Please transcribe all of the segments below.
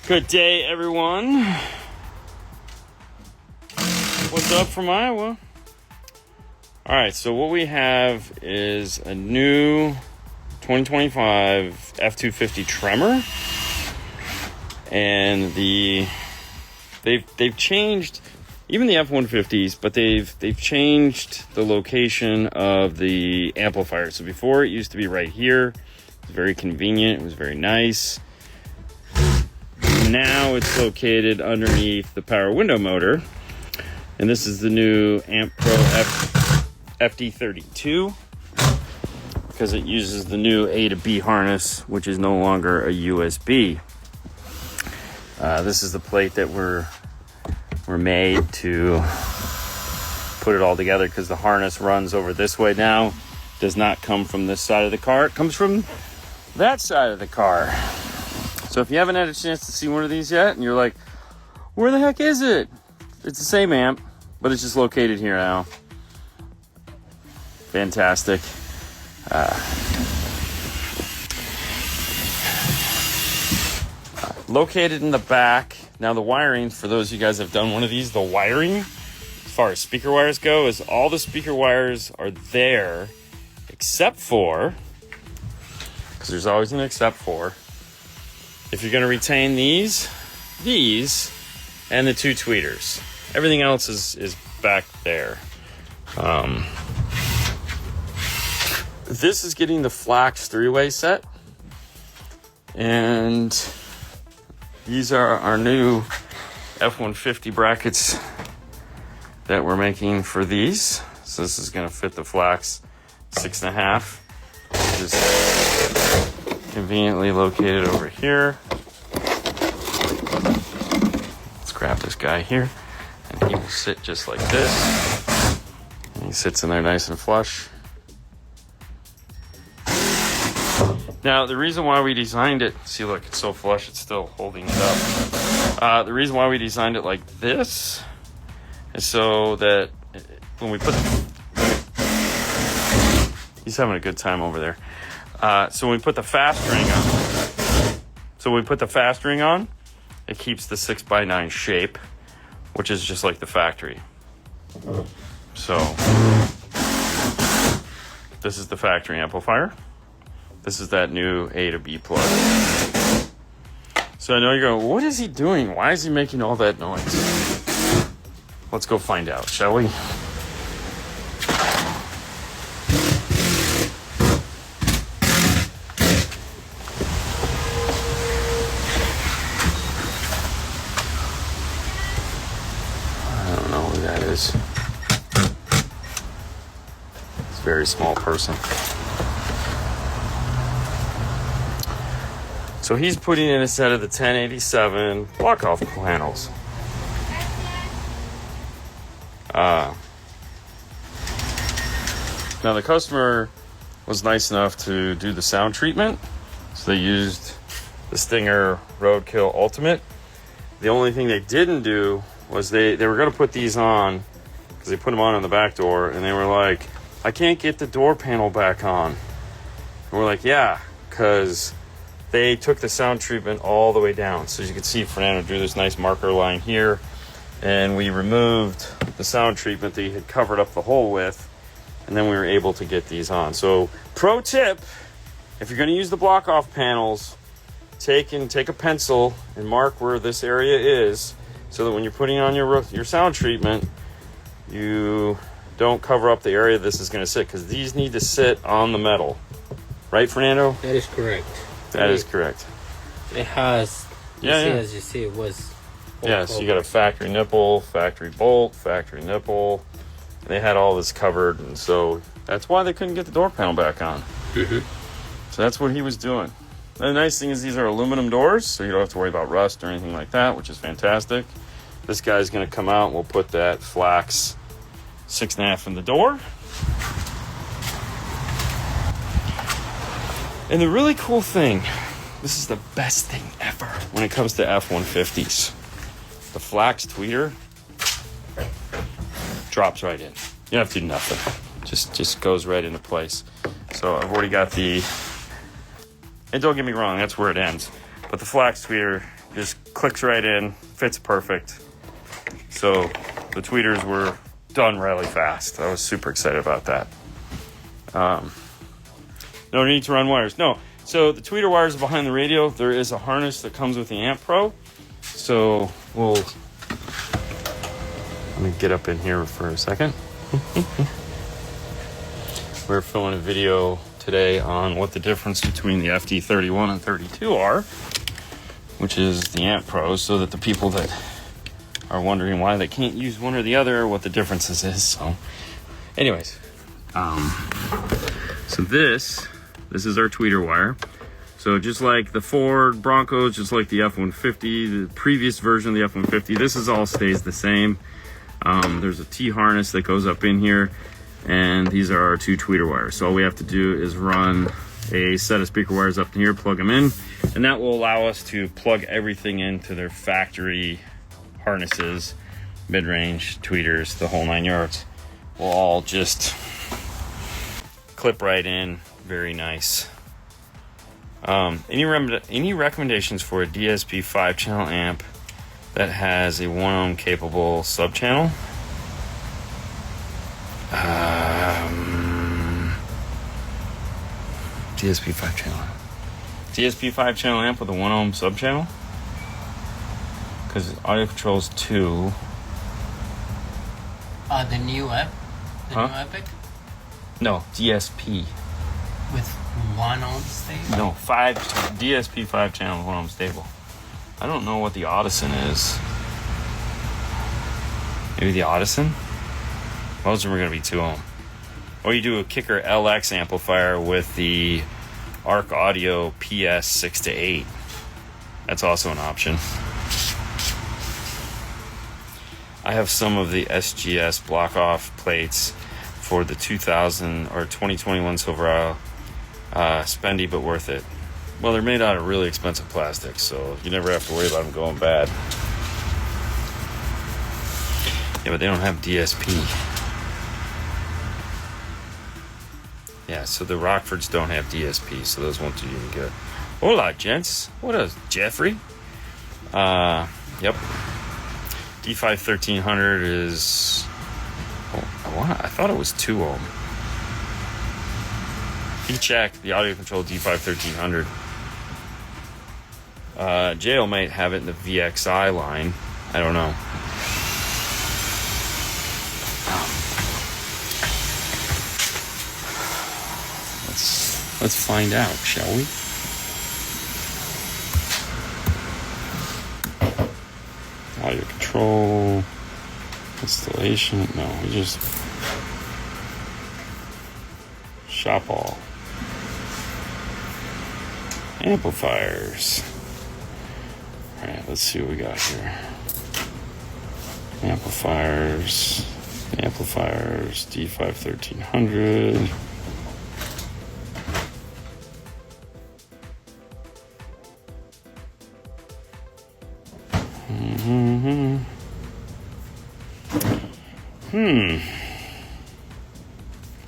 Good day, everyone. What's up from Iowa? All right, so what we have is a new 2025 F250 tremor, and they've changed even the F150s, but they've changed the location of the amplifier. So before it used to be right here. It was very convenient. It was very nice. Now it's located underneath the power window motor, and this is the new Amp Pro FD32 because it uses the new A to B harness, which is no longer a USB. This is the plate that we're made to put it all together because the harness runs over this way now. Does not come from this side of the car. It comes from that side of the car. So if you haven't had a chance to see one of these yet, and you're like, where the heck is it? It's the same amp, but it's just located here now. Fantastic. Located in the back. Now the wiring, for those of you guys that have done one of these, the wiring, as far as speaker wires go, is all the speaker wires are there, except for, because there's always an except for, if you're going to retain these, and the two tweeters. Everything else is back there. This is getting the flax three-way set. And these are our new F150 brackets that we're making for these. So this is going to fit the flax 6.5. Just conveniently located over here. Let's grab this guy here, and he will sit just like this. And he sits in there nice and flush. Now, the reason why we designed it, see, look, it's so flush, it's still holding it up. The reason why we designed it like this is so that when we put he's having a good time over there. So when we put the fast ring on, it keeps the 6x9 shape, which is just like the factory. So this is the factory amplifier. This is that new A to B plug. So I know you're going, what is he doing? Why is he making all that noise? Let's go find out, shall we? It's a very small person. So he's putting in a set of the 1087 block-off panels. Now the customer was nice enough to do the sound treatment, so they used the Stinger Roadkill Ultimate. The only thing they didn't do was they were going to put these on, because they put them on the back door, and they were like, I can't get the door panel back on. And we're like, yeah, because they took the sound treatment all the way down. So as you can see, Fernando drew this nice marker line here, and we removed the sound treatment that he had covered up the hole with, and then we were able to get these on. So pro tip, if you're going to use the block off panels, take a pencil and mark where this area is, so that when you're putting on your sound treatment, you don't cover up the area this is going to sit, because these need to sit on the metal. Right, Fernando? That is correct. That is correct. It has, as you see, it was... So you got a factory nipple, factory bolt, factory nipple. And they had all this covered, and so that's why they couldn't get the door panel back on. Mm-hmm. So that's what he was doing. The nice thing is these are aluminum doors, so you don't have to worry about rust or anything like that, which is fantastic. This guy's going to come out, and we'll put that flax 6.5 in the door. And the really cool thing, this is the best thing ever when it comes to F150s. The flax tweeter drops right in. You don't have to do nothing. Just goes right into place. So I've already got the, and don't get me wrong, that's where it ends. But the flax tweeter just clicks right in, fits perfect. So the tweeters were done really fast. I was super excited about that. No need to run wires. No. So the tweeter wires are behind the radio. There is a harness that comes with the Amp Pro. So let me get up in here for a second. We're filming a video today on what the difference between the FD31 and 32 are, which is the Amp Pro, so that the people that are wondering why they can't use one or the other, what the differences is. So anyways, so this is our tweeter wire. So just like the Ford Broncos, just like the F-150, the previous version of the F-150, this is all stays the same. There's a T-harness that goes up in here, and these are our two tweeter wires. So all we have to do is run a set of speaker wires up in here, plug them in, and that will allow us to plug everything into their factory harnesses, mid-range, tweeters, the whole 9 yards. Will all just clip right in. Very nice. Any recommendations for a DSP 5-channel amp that has a 1 ohm capable sub-channel? DSP 5-channel. DSP 5-channel amp with a 1 ohm sub-channel? Because audio controls 2. The new app? New Epic? No, DSP. With 1 ohm stable? No, DSP 5-channel 1 ohm stable. I don't know what the Audison is. Maybe the Audison? Most of them are going to be 2 ohm. Or you do a Kicker LX amplifier with the Arc Audio PS 6 to 8. That's also an option. I have some of the SGS block-off plates for the 2000 or 2021 Silverado. Spendy, but worth it. Well, they're made out of really expensive plastic, so you never have to worry about them going bad. Yeah, but they don't have DSP. Yeah, so the Rockfords don't have DSP, so those won't do you any good. Hola, gents. What is Jeffrey? Yep. D5 1300 is... what? I thought it was 2 ohm. You check the audio control D5 1300. JL might have it in the VXI line. I don't know. Let's find out, shall we? Audio control, installation. No, we just shop all. Amplifiers. All right, let's see what we got here. Amplifiers, D5 1300.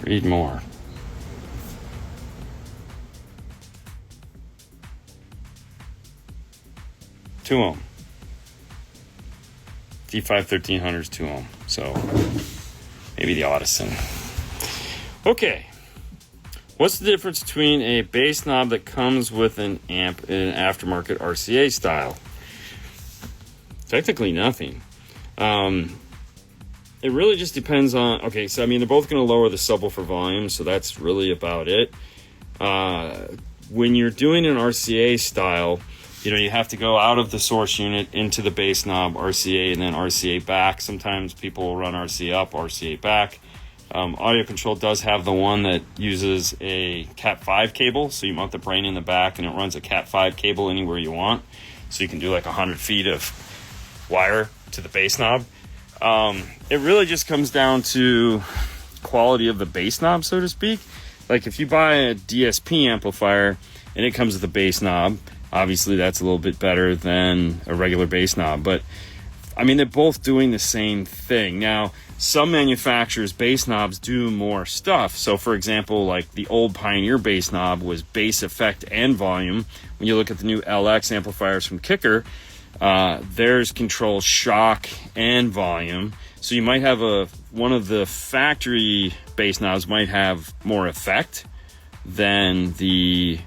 Read more. Two ohm. D5 1300 is 2 ohm. So maybe the Audison. Okay. What's the difference between a bass knob that comes with an amp in an aftermarket RCA style? Technically nothing. It really just depends on... okay, so I mean, they're both going to lower the subwoofer volume, so that's really about it. When you're doing an RCA style, you know, you have to go out of the source unit into the bass knob, RCA, and then RCA back. Sometimes people will run RCA up, RCA back. Audio Control does have the one that uses a Cat5 cable, so you mount the brain in the back, and it runs a Cat5 cable anywhere you want. So you can do like 100 feet of wire to the bass knob. It really just comes down to quality of the bass knob, so to speak. Like if you buy a DSP amplifier and it comes with a bass knob, obviously that's a little bit better than a regular bass knob. But I mean, they're both doing the same thing. Now, some manufacturers' bass knobs do more stuff. So for example, like the old Pioneer bass knob was bass effect and volume. When you look at the new LX amplifiers from Kicker, Theirs controls shock and volume. So you might have one of the factory bass knobs might have more effect than the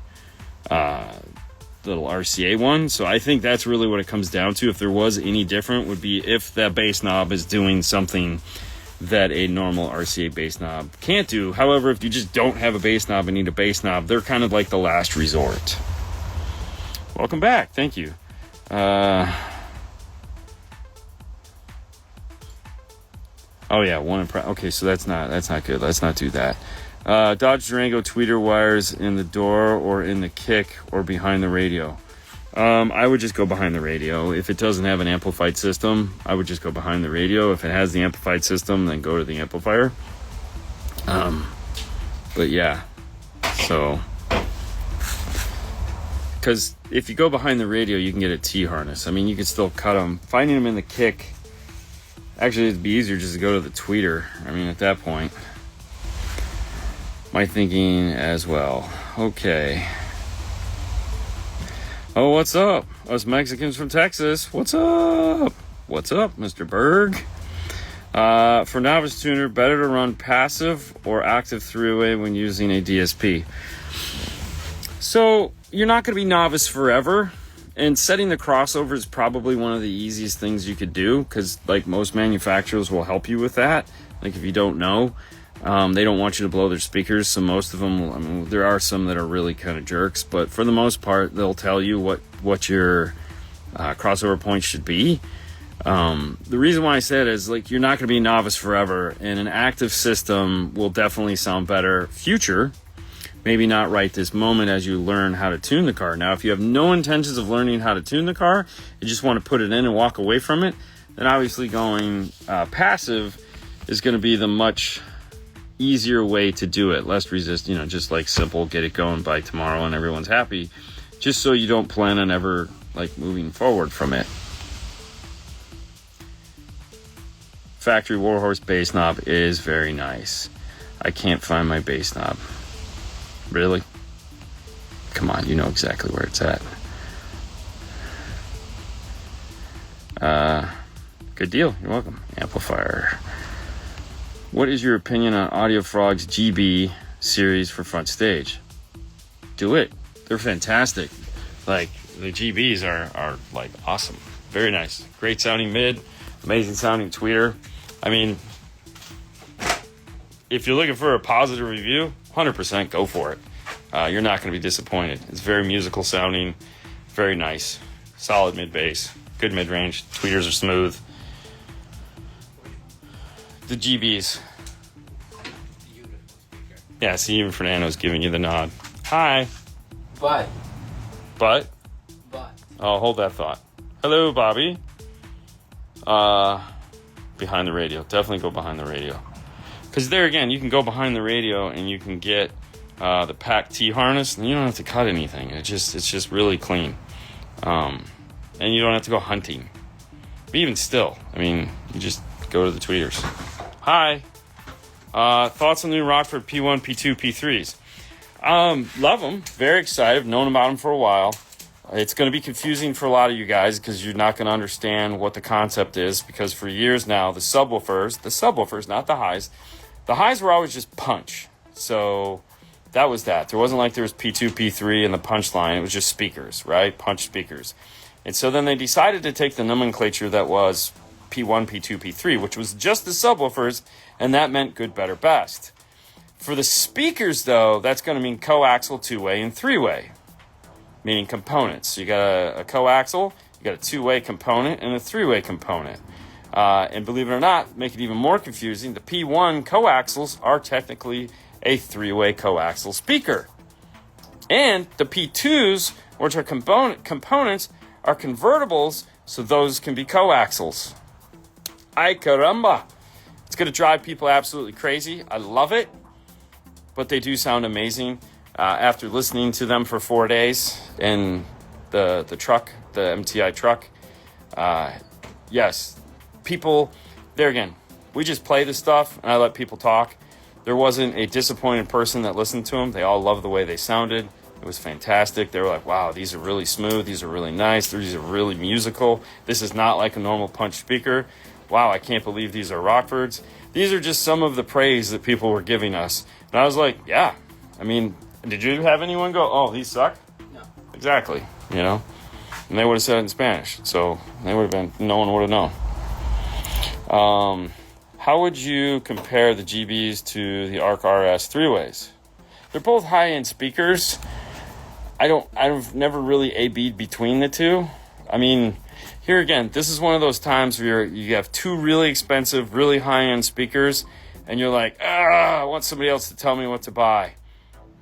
little RCA one. So I think that's really what it comes down to. If there was any different, would be if that bass knob is doing something that a normal RCA bass knob can't do. However, if you just don't have a bass knob and need a bass knob, they're kind of like the last resort. Welcome back. Thank you. Oh yeah, okay, so that's not good. Let's not do that. Dodge Durango tweeter wires in the door or in the kick or behind the radio. I would just go behind the radio. If it doesn't have an amplified system, I would just go behind the radio. If it has the amplified system, then go to the amplifier. But yeah, so because if you go behind the radio, you can get a T-harness. I mean, you can still cut them. Finding them in the kick, actually, it'd be easier just to go to the tweeter. I mean, at that point, my thinking as well. Okay. Oh, what's up? Us Mexicans from Texas. What's up? What's up, Mr. Berg? For novice tuner, better to run passive or active three-way when using a DSP. So you're not going to be novice forever, and setting the crossover is probably one of the easiest things you could do, because like most manufacturers will help you with that. Like if you don't know, they don't want you to blow their speakers, so most of them, I mean, there are some that are really kind of jerks, but for the most part, they'll tell you what your crossover point should be. The reason why I said is like you're not going to be a novice forever, and an active system will definitely sound better future. Maybe not right this moment as you learn how to tune the car. Now, if you have no intentions of learning how to tune the car, you just want to put it in and walk away from it, then obviously going passive is going to be the much easier way to do it. Less resist, just like simple, get it going by tomorrow and everyone's happy, just so you don't plan on ever like moving forward from it. Factory Warhorse bass knob is very nice. I can't find my bass knob. Really? Come on, you know exactly where it's at. Good deal. You're welcome. Amplifier. What is your opinion on Audio Frog's GB series for front stage? Do it. They're fantastic. Like, the GBs are like awesome. Very nice. Great sounding mid. Amazing sounding tweeter. I mean, if you're looking for a positive review, 100% go for it. You're not going to be disappointed. It's very musical sounding. Very nice. Solid mid bass. Good mid range. Tweeters are smooth. The GBs. Yeah, see, even Fernando's giving you the nod. Hi. But. Oh, hold that thought. Hello, Bobby. Behind the radio. Definitely go behind the radio. Because there again, you can go behind the radio and you can get the pack T harness, and you don't have to cut anything. It's just really clean. And you don't have to go hunting. But even still, I mean, you just go to the tweeters. Hi. Thoughts on the new Rockford P1, P2, P3s? Love them. Very excited. Known about them for a while. It's going to be confusing for a lot of you guys because you're not going to understand what the concept is, because for years now, the subwoofers, not the highs were always just punch. So that was that. There wasn't like there was P2, P3 and the punch line. It was just speakers, right? Punch speakers. And so then they decided to take the nomenclature that was P1, P2, P3, which was just the subwoofers, and that meant good, better, best. For the speakers, though, that's going to mean coaxial, two-way, and three-way, meaning components. So you got a coaxial, you got a two-way component, and a three-way component. And believe it or not, make it even more confusing, the P1 coaxials are technically a three-way coaxial speaker. And the P2s, which are components, are convertibles, so those can be coaxials. Ay caramba! It's going to drive people absolutely crazy. I love it, but they do sound amazing. After listening to them for 4 days in the truck, the MTI truck, yes, people, there again, we just play this stuff and I let people talk. There wasn't a disappointed person that listened to them. They all loved the way they sounded. It was fantastic. They were like, wow, these are really smooth. These are really nice. These are really musical. This is not like a normal punch speaker. Wow, I can't believe these are Rockfords. These are just some of the praise that people were giving us. And I was like, yeah. I mean, did you have anyone go, oh, these suck? No. Exactly, you know? And they would have said it in Spanish. So they would have been, no one would have known. How would you compare the GBs to the Arc RS 3-ways? They're both high-end speakers. I've never really A-B'd between the two. I mean, here again, this is one of those times where you have two really expensive, really high-end speakers, and you're like, I want somebody else to tell me what to buy.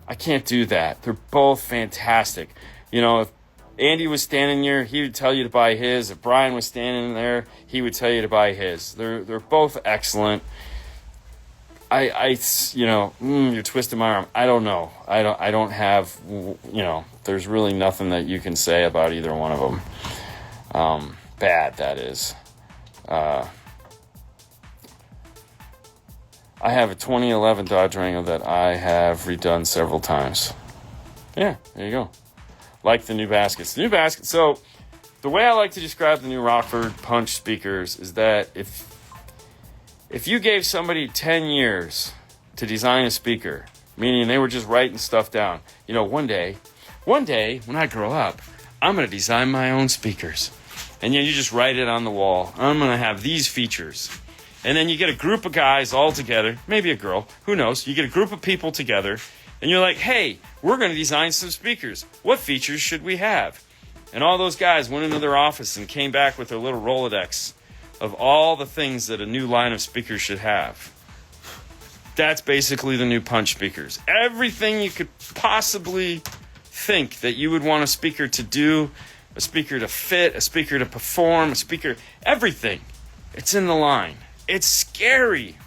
I can't do that. They're both fantastic. You know, if Andy was standing here, he would tell you to buy his. If Brian was standing there, he would tell you to buy his. They're both excellent. You're twisting my arm. I don't know. I don't have, there's really nothing that you can say about either one of them. Bad, that is. I have a 2011 Dodge Wrangler that I have redone several times. Yeah, there you go. Like the new baskets. The new basket. So the way I like to describe the new Rockford Punch speakers is that if you gave somebody 10 years to design a speaker, meaning they were just writing stuff down, one day when I grow up, I'm going to design my own speakers. And you just write it on the wall. I'm going to have these features. And then you get a group of guys all together, maybe a girl, who knows. You get a group of people together, and you're like, hey, we're going to design some speakers. What features should we have? And all those guys went into their office and came back with their little Rolodex of all the things that a new line of speakers should have. That's basically the new Punch speakers. Everything you could possibly think that you would want a speaker to do, a speaker to fit, a speaker to perform, a speaker, everything. It's in the line. It's scary.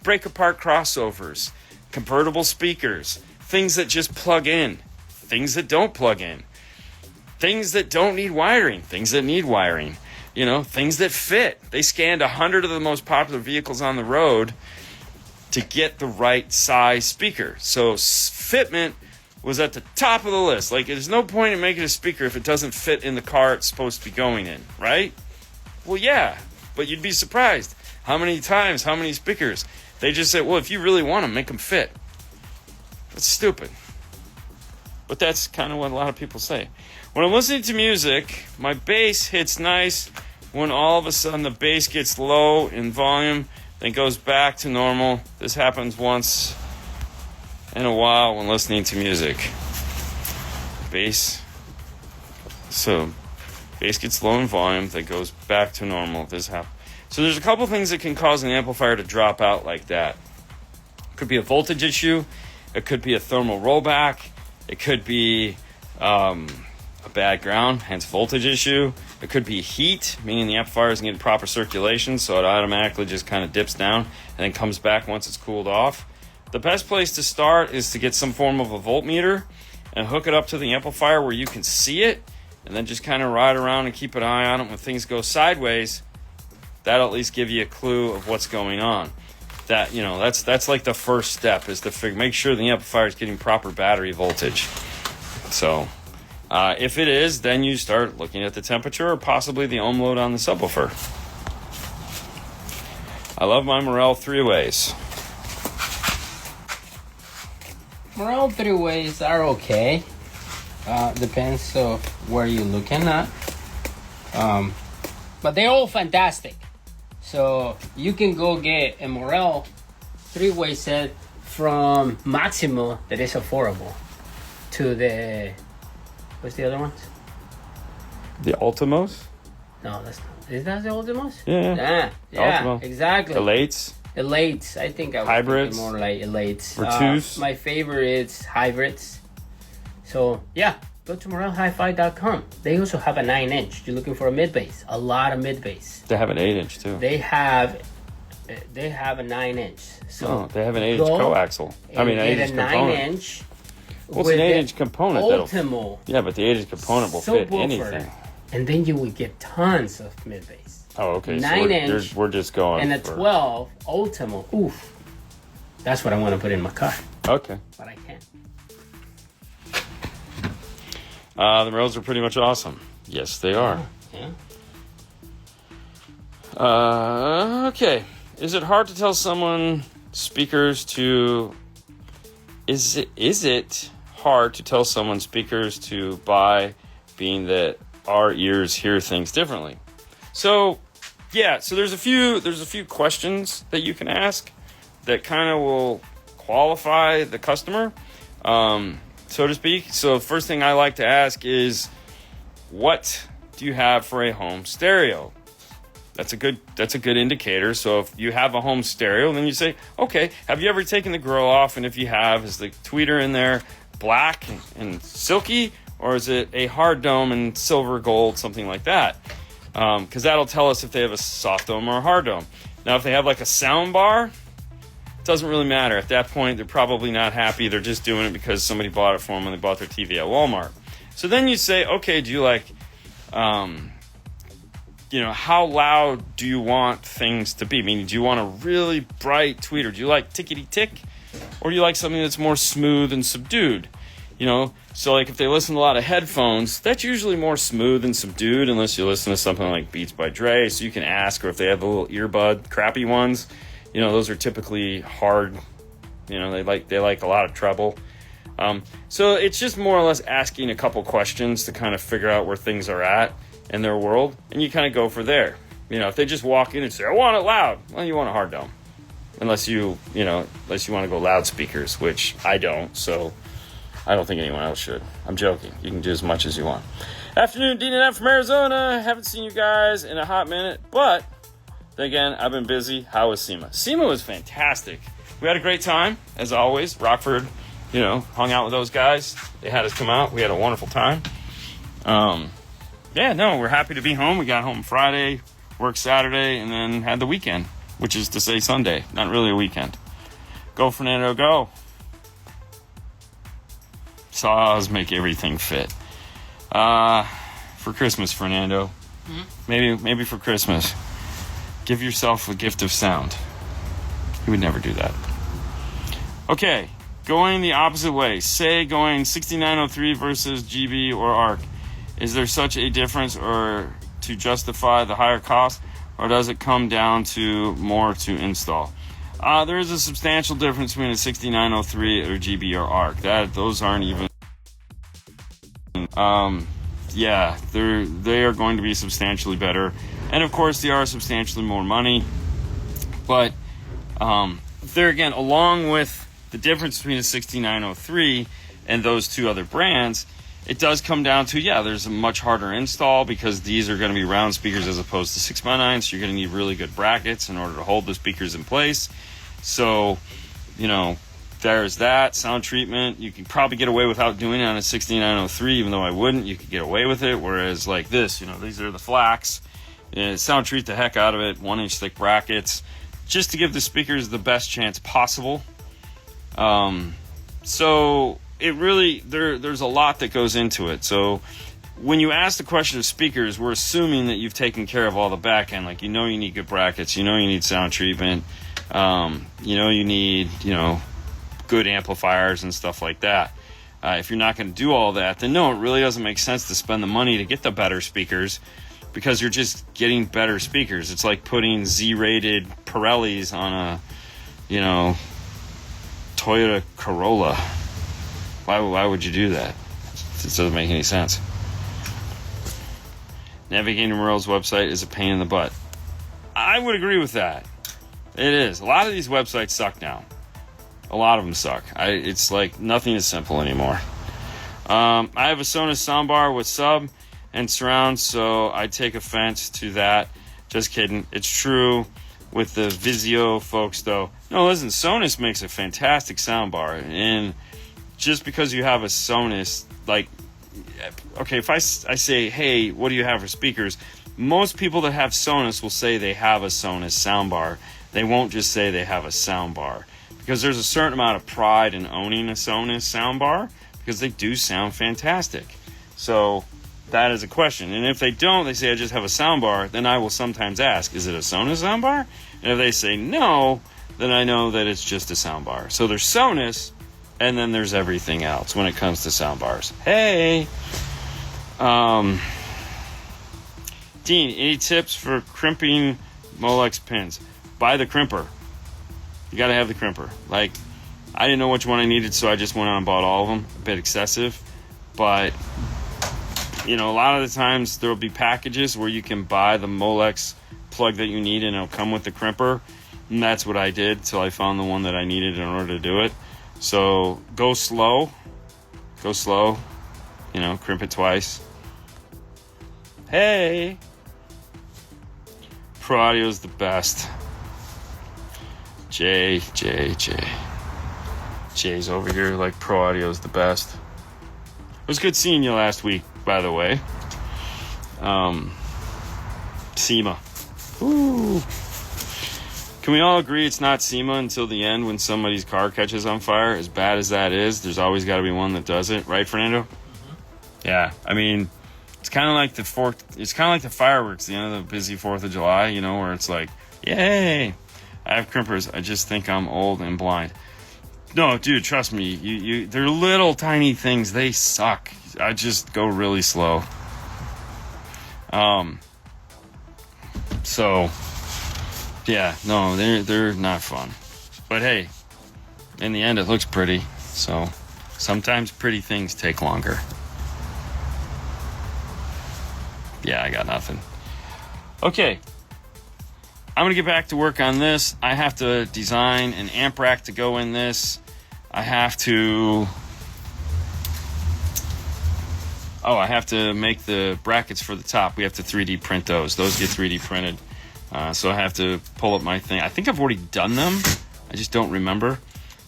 Break apart crossovers, convertible speakers, things that just plug in, things that don't plug in, things that don't need wiring, things that need wiring, things that fit. They scanned 100 of the most popular vehicles on the road to get the right size speaker. So fitment was at the top of the list. Like, there's no point in making a speaker if it doesn't fit in the car it's supposed to be going in, right? Well, yeah, but you'd be surprised how many speakers they just said, well, if you really want them, make them fit. That's stupid. But that's kind of what a lot of people say. When I'm listening to music, my bass hits nice when all of a sudden the bass gets low in volume, then goes back to normal. This happens once in a while when listening to music. Bass gets low in volume, then goes back to normal. This happens. So there's a couple things that can cause an amplifier to drop out like that. It could be a voltage issue. It could be a thermal rollback. It could be a bad ground, hence voltage issue. It could be heat, meaning the amplifier isn't getting proper circulation, so it automatically just kind of dips down and then comes back once it's cooled off. The best place to start is to get some form of a voltmeter and hook it up to the amplifier where you can see it, and then just kind of ride around and keep an eye on it. When things go sideways, that'll at least give you a clue of what's going on. That's like the first step, is to make sure the amplifier is getting proper battery voltage. So if it is, then you start looking at the temperature or possibly the ohm load on the subwoofer. I love my Morel 3-ways. Morel 3-ways are okay. Depends on where you're looking at. But they're all fantastic. So you can go get a Morel 3-way set from Maximo that is affordable to the, what's the other ones? The Ultimos? No, that's not. Is that the Ultimos? Yeah. Yeah, exactly. Elates? Elates. I think I was hybrids? more like Elates. Virtus? My favorite is hybrids. So yeah, go to morelhifi.com. They also have a 9-inch. You're looking for a mid-bass. A lot of mid-bass. They have an 8-inch too. They have a 9-inch. So they have an 8-inch coaxial. I mean, an 8-inch component. 9-inch. What's an 8-inch component? Ultimo. Yeah, but the 8-inch component will fit anything. And then you will get tons of mid-bass. Oh, okay. 9-inch. So we're just going and a 12 Ultimo. Oof. That's what I want to put in my car. Okay. But I can't. The Morels are pretty much awesome. Yes, they are. Yeah. Okay. Is it hard to tell someone speakers to... Is it hard to tell someone speakers to buy, being that our ears hear things differently? So, yeah, so there's a few questions that you can ask that kind of will qualify the customer, so to speak. So the first thing I like to ask is, what do you have for a home stereo? That's a good indicator. So if you have a home stereo, then you say, okay, have you ever taken the grill off? And if you have, is the tweeter in there black and silky, or is it a hard dome and silver gold, something like that? Because that'll tell us if they have a soft dome or a hard dome. Now, if they have like a sound bar, it doesn't really matter. At that point, they're probably not happy. They're just doing it because somebody bought it for them when they bought their TV at Walmart. So then you say, okay, do you like... how loud do you want things to be? Meaning, do you want a really bright tweeter? Do you like tickety-tick? Or do you like something that's more smooth and subdued? So like if they listen to a lot of headphones, that's usually more smooth and subdued, unless you listen to something like Beats by Dre. So you can ask, or if they have the little earbud, crappy ones, those are typically hard. They like a lot of treble. So it's just more or less asking a couple questions to kind of figure out where things are at in their world, and you kind of go for there. If they just walk in and say, I want it loud, well, you want a hard dome. Unless you want to go loudspeakers, which I don't, so I don't think anyone else should. I'm joking. You can do as much as you want. Afternoon, Dean and F from Arizona. Haven't seen you guys in a hot minute, but then again, I've been busy. How was SEMA? SEMA was fantastic. We had a great time, as always. Rockford, hung out with those guys. They had us come out. We had a wonderful time. We're happy to be home. We got home Friday, worked Saturday, and then had the weekend, which is to say Sunday. Not really a weekend. Go, Fernando, go. Saws make everything fit. For Christmas, Fernando. Mm-hmm. Maybe for Christmas, give yourself a gift of sound. You would never do that. Okay, going the opposite way. Say going 6903 versus GB or ARC. Is there such a difference or to justify the higher cost, or does it come down to more to install? There is a substantial difference between a 6903 or GB or ARC. Those aren't even... they are going to be substantially better. And of course, they are substantially more money. But there again, along with the difference between a 6903 and those two other brands, it does come down to, there's a much harder install because these are going to be round speakers as opposed to 6x9, so you're going to need really good brackets in order to hold the speakers in place. So, there's that. Sound treatment, you can probably get away without doing it on a 6903, even though I wouldn't. You could get away with it, whereas like this, these are the flax. Sound treat the heck out of it, 1-inch thick brackets, just to give the speakers the best chance possible. So it really, there's a lot that goes into it. So when you ask the question of speakers, we're assuming that you've taken care of all the back end. Like, you need good brackets, you need sound treatment, you need, good amplifiers and stuff like that. If you're not going to do all that, then no, it really doesn't make sense to spend the money to get the better speakers, because you're just getting better speakers. It's like putting Z-rated Pirellis on a, Toyota Corolla. Why would you do that? It doesn't make any sense. Navigating Morel's website is a pain in the butt. I would agree with that. It is. A lot of these websites suck now. A lot of them suck. It's like nothing is simple anymore. I have a Sonos soundbar with sub and surround, so I take offense to that. Just kidding. It's true with the Vizio folks, though. No, listen, Sonos makes a fantastic soundbar, and just because you have a Sonos, if I say, hey, what do you have for speakers? Most people that have Sonos will say they have a Sonos soundbar. They won't just say they have a soundbar, because there's a certain amount of pride in owning a Sonos soundbar, because they do sound fantastic. So that is a question. And if they don't, they say I just have a soundbar, then I will sometimes ask, is it a Sonos soundbar? And if they say no, then I know that it's just a soundbar. So there's Sonos, and then there's everything else when it comes to soundbars. Hey! Dean, any tips for crimping Molex pins? Buy the crimper. You gotta have the crimper. Like, I didn't know which one I needed, so I just went out and bought all of them. A bit excessive, but you know, a lot of the times there will be packages where you can buy the Molex plug that you need, and it'll come with the crimper. And that's what I did till I found the one that I needed in order to do it. So go slow. You know, crimp it twice. Hey. Pro Audio is the best. Jay's over here like Pro Audio is the best. It was good seeing you last week, by the way. SEMA. Ooh. Can we all agree it's not SEMA until the end when somebody's car catches on fire? As bad as that is, there's always got to be one that does it, right, Fernando? Mm-hmm. Yeah, I mean, it's kind of like the fireworks, the end of the busy 4th of July, you know, where it's like, yay, I have crimpers. I just think I'm old and blind. No, dude, trust me, they're little tiny things. They suck. I just go really slow. So, yeah, no, they're not fun. But hey, in the end, it looks pretty. So, sometimes pretty things take longer. Yeah, I got nothing. Okay. I'm going to get back to work on this. I have to design an amp rack to go in this. I have to make the brackets for the top. We have to 3D print those. Those get 3D printed. So I have to pull up my thing. I think I've already done them. I just don't remember.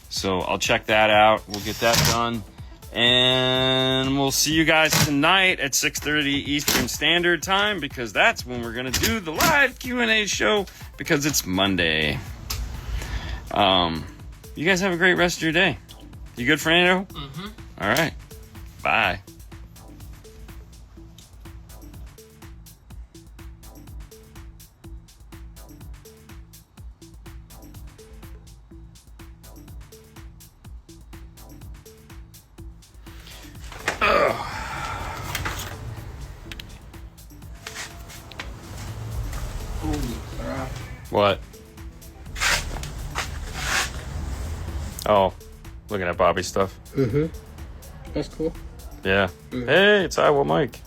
So I'll check that out. We'll get that done. And we'll see you guys tonight at 6:30 Eastern Standard Time, because that's when we're going to do the live Q&A show, because it's Monday. You guys have a great rest of your day. You good, Fernando? Mm-hmm. All right. Bye. What? Oh, looking at Bobby's stuff. Mm-hmm. That's cool. Yeah. Mm-hmm. Hey, it's Iowa Mike.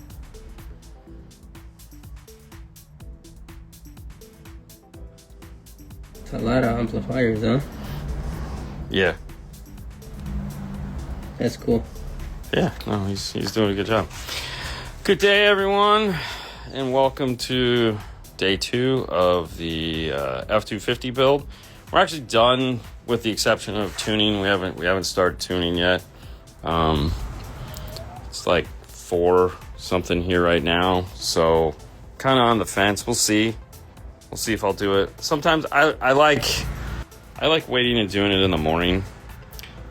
It's a lot of amplifiers, huh? Yeah. That's cool. Yeah, no, he's doing a good job. Good day, everyone, and welcome to day 2 of the F250 build. We're actually done with the exception of tuning. We haven't started tuning yet. It's like 4 something here right now, so kind of on the fence. We'll see if I'll do it. Sometimes I like waiting and doing it in the morning.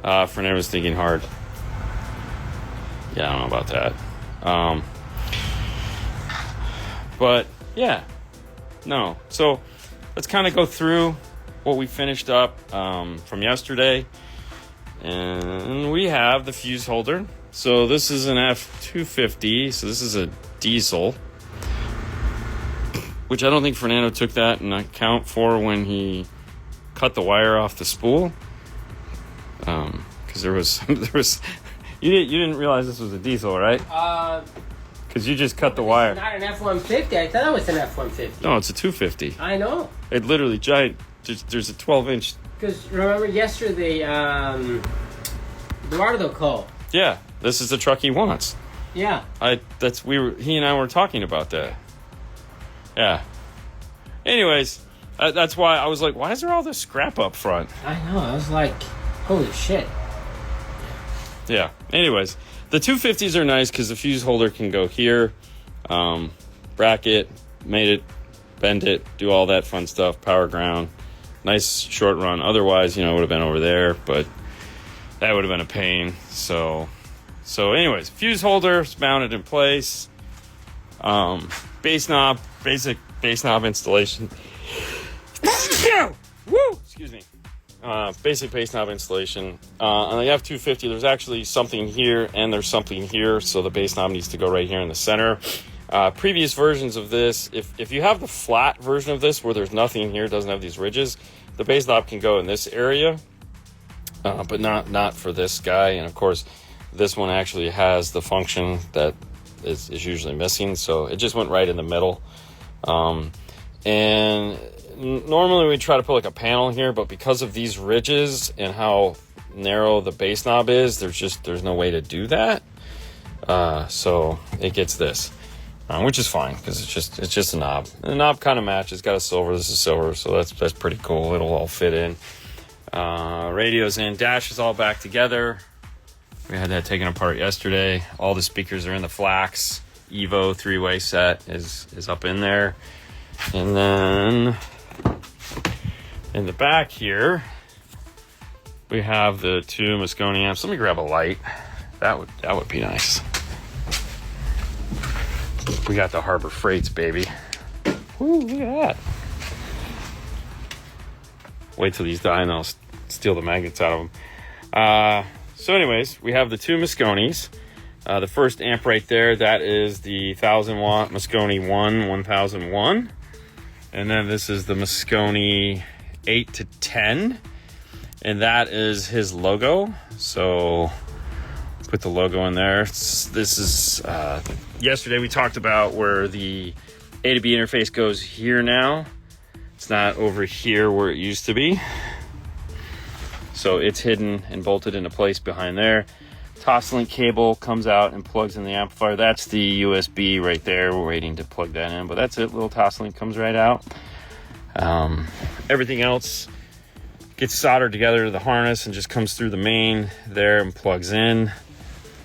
Fernando's thinking hard. Yeah, I don't know about that. But yeah. No. So let's kind of go through what we finished up from yesterday. And we have the fuse holder. So this is an F250. So this is a diesel, which I don't think Fernando took that into account for when he cut the wire off the spool. Because there was you didn't realize this was a diesel, right? Because you just cut the wire. It's not an F-150. I thought it was an F-150. No, it's a 250. I know. It literally giant. There's a 12-inch. Because remember yesterday, Eduardo called. Yeah, this is the truck he wants. Yeah. He and I were talking about that. Yeah. Anyways, that's why I was like, why is there all this scrap up front? I know. I was like, holy shit. Yeah. Anyways, the 250s are nice because the fuse holder can go here, bracket, made it, bend it, do all that fun stuff, power ground. Nice short run. Otherwise, it would have been over there, but that would have been a pain. So anyways, fuse holder is mounted in place. Basic bass knob installation. Woo! Excuse me. basic base knob installation. On the F250, there's actually something here and there's something here, so the base knob needs to go right here in the center. Previous versions of this, if you have the flat version of this where there's nothing here, doesn't have these ridges, the base knob can go in this area, but not for this guy. And of course, this one actually has the function that is usually missing, so it just went right in the middle. And normally we try to put like a panel here, but because of these ridges and how narrow the base knob is, there's no way to do that. So it gets this, which is fine because it's just a knob. And the knob kind of matches. Got a silver. This is silver, so that's pretty cool. It'll all fit in. Radios in, dash is all back together. We had that taken apart yesterday. All the speakers are in the Flax Evo 3-way set is up in there. And then in the back here, we have the 2 Moscone amps. Let me grab a light. That would be nice. We got the Harbor Freights, baby. Woo, look at that. Wait till these die and I'll steal the magnets out of them. So anyways, we have the 2 Moscones. The first amp right there, that is the 1000 watt Moscone 1001. And then this is the Moscone 8 to 10. And that is his logo. So put the logo in there. This is, yesterday we talked about where the A to B interface goes here now. It's not over here where it used to be. So it's hidden and bolted into place behind there. Toslink cable comes out and plugs in the amplifier. That's the USB right there. We're waiting to plug that in, but that's it. Little Toslink comes right out. Everything else gets soldered together to the harness and just comes through the main there and plugs in.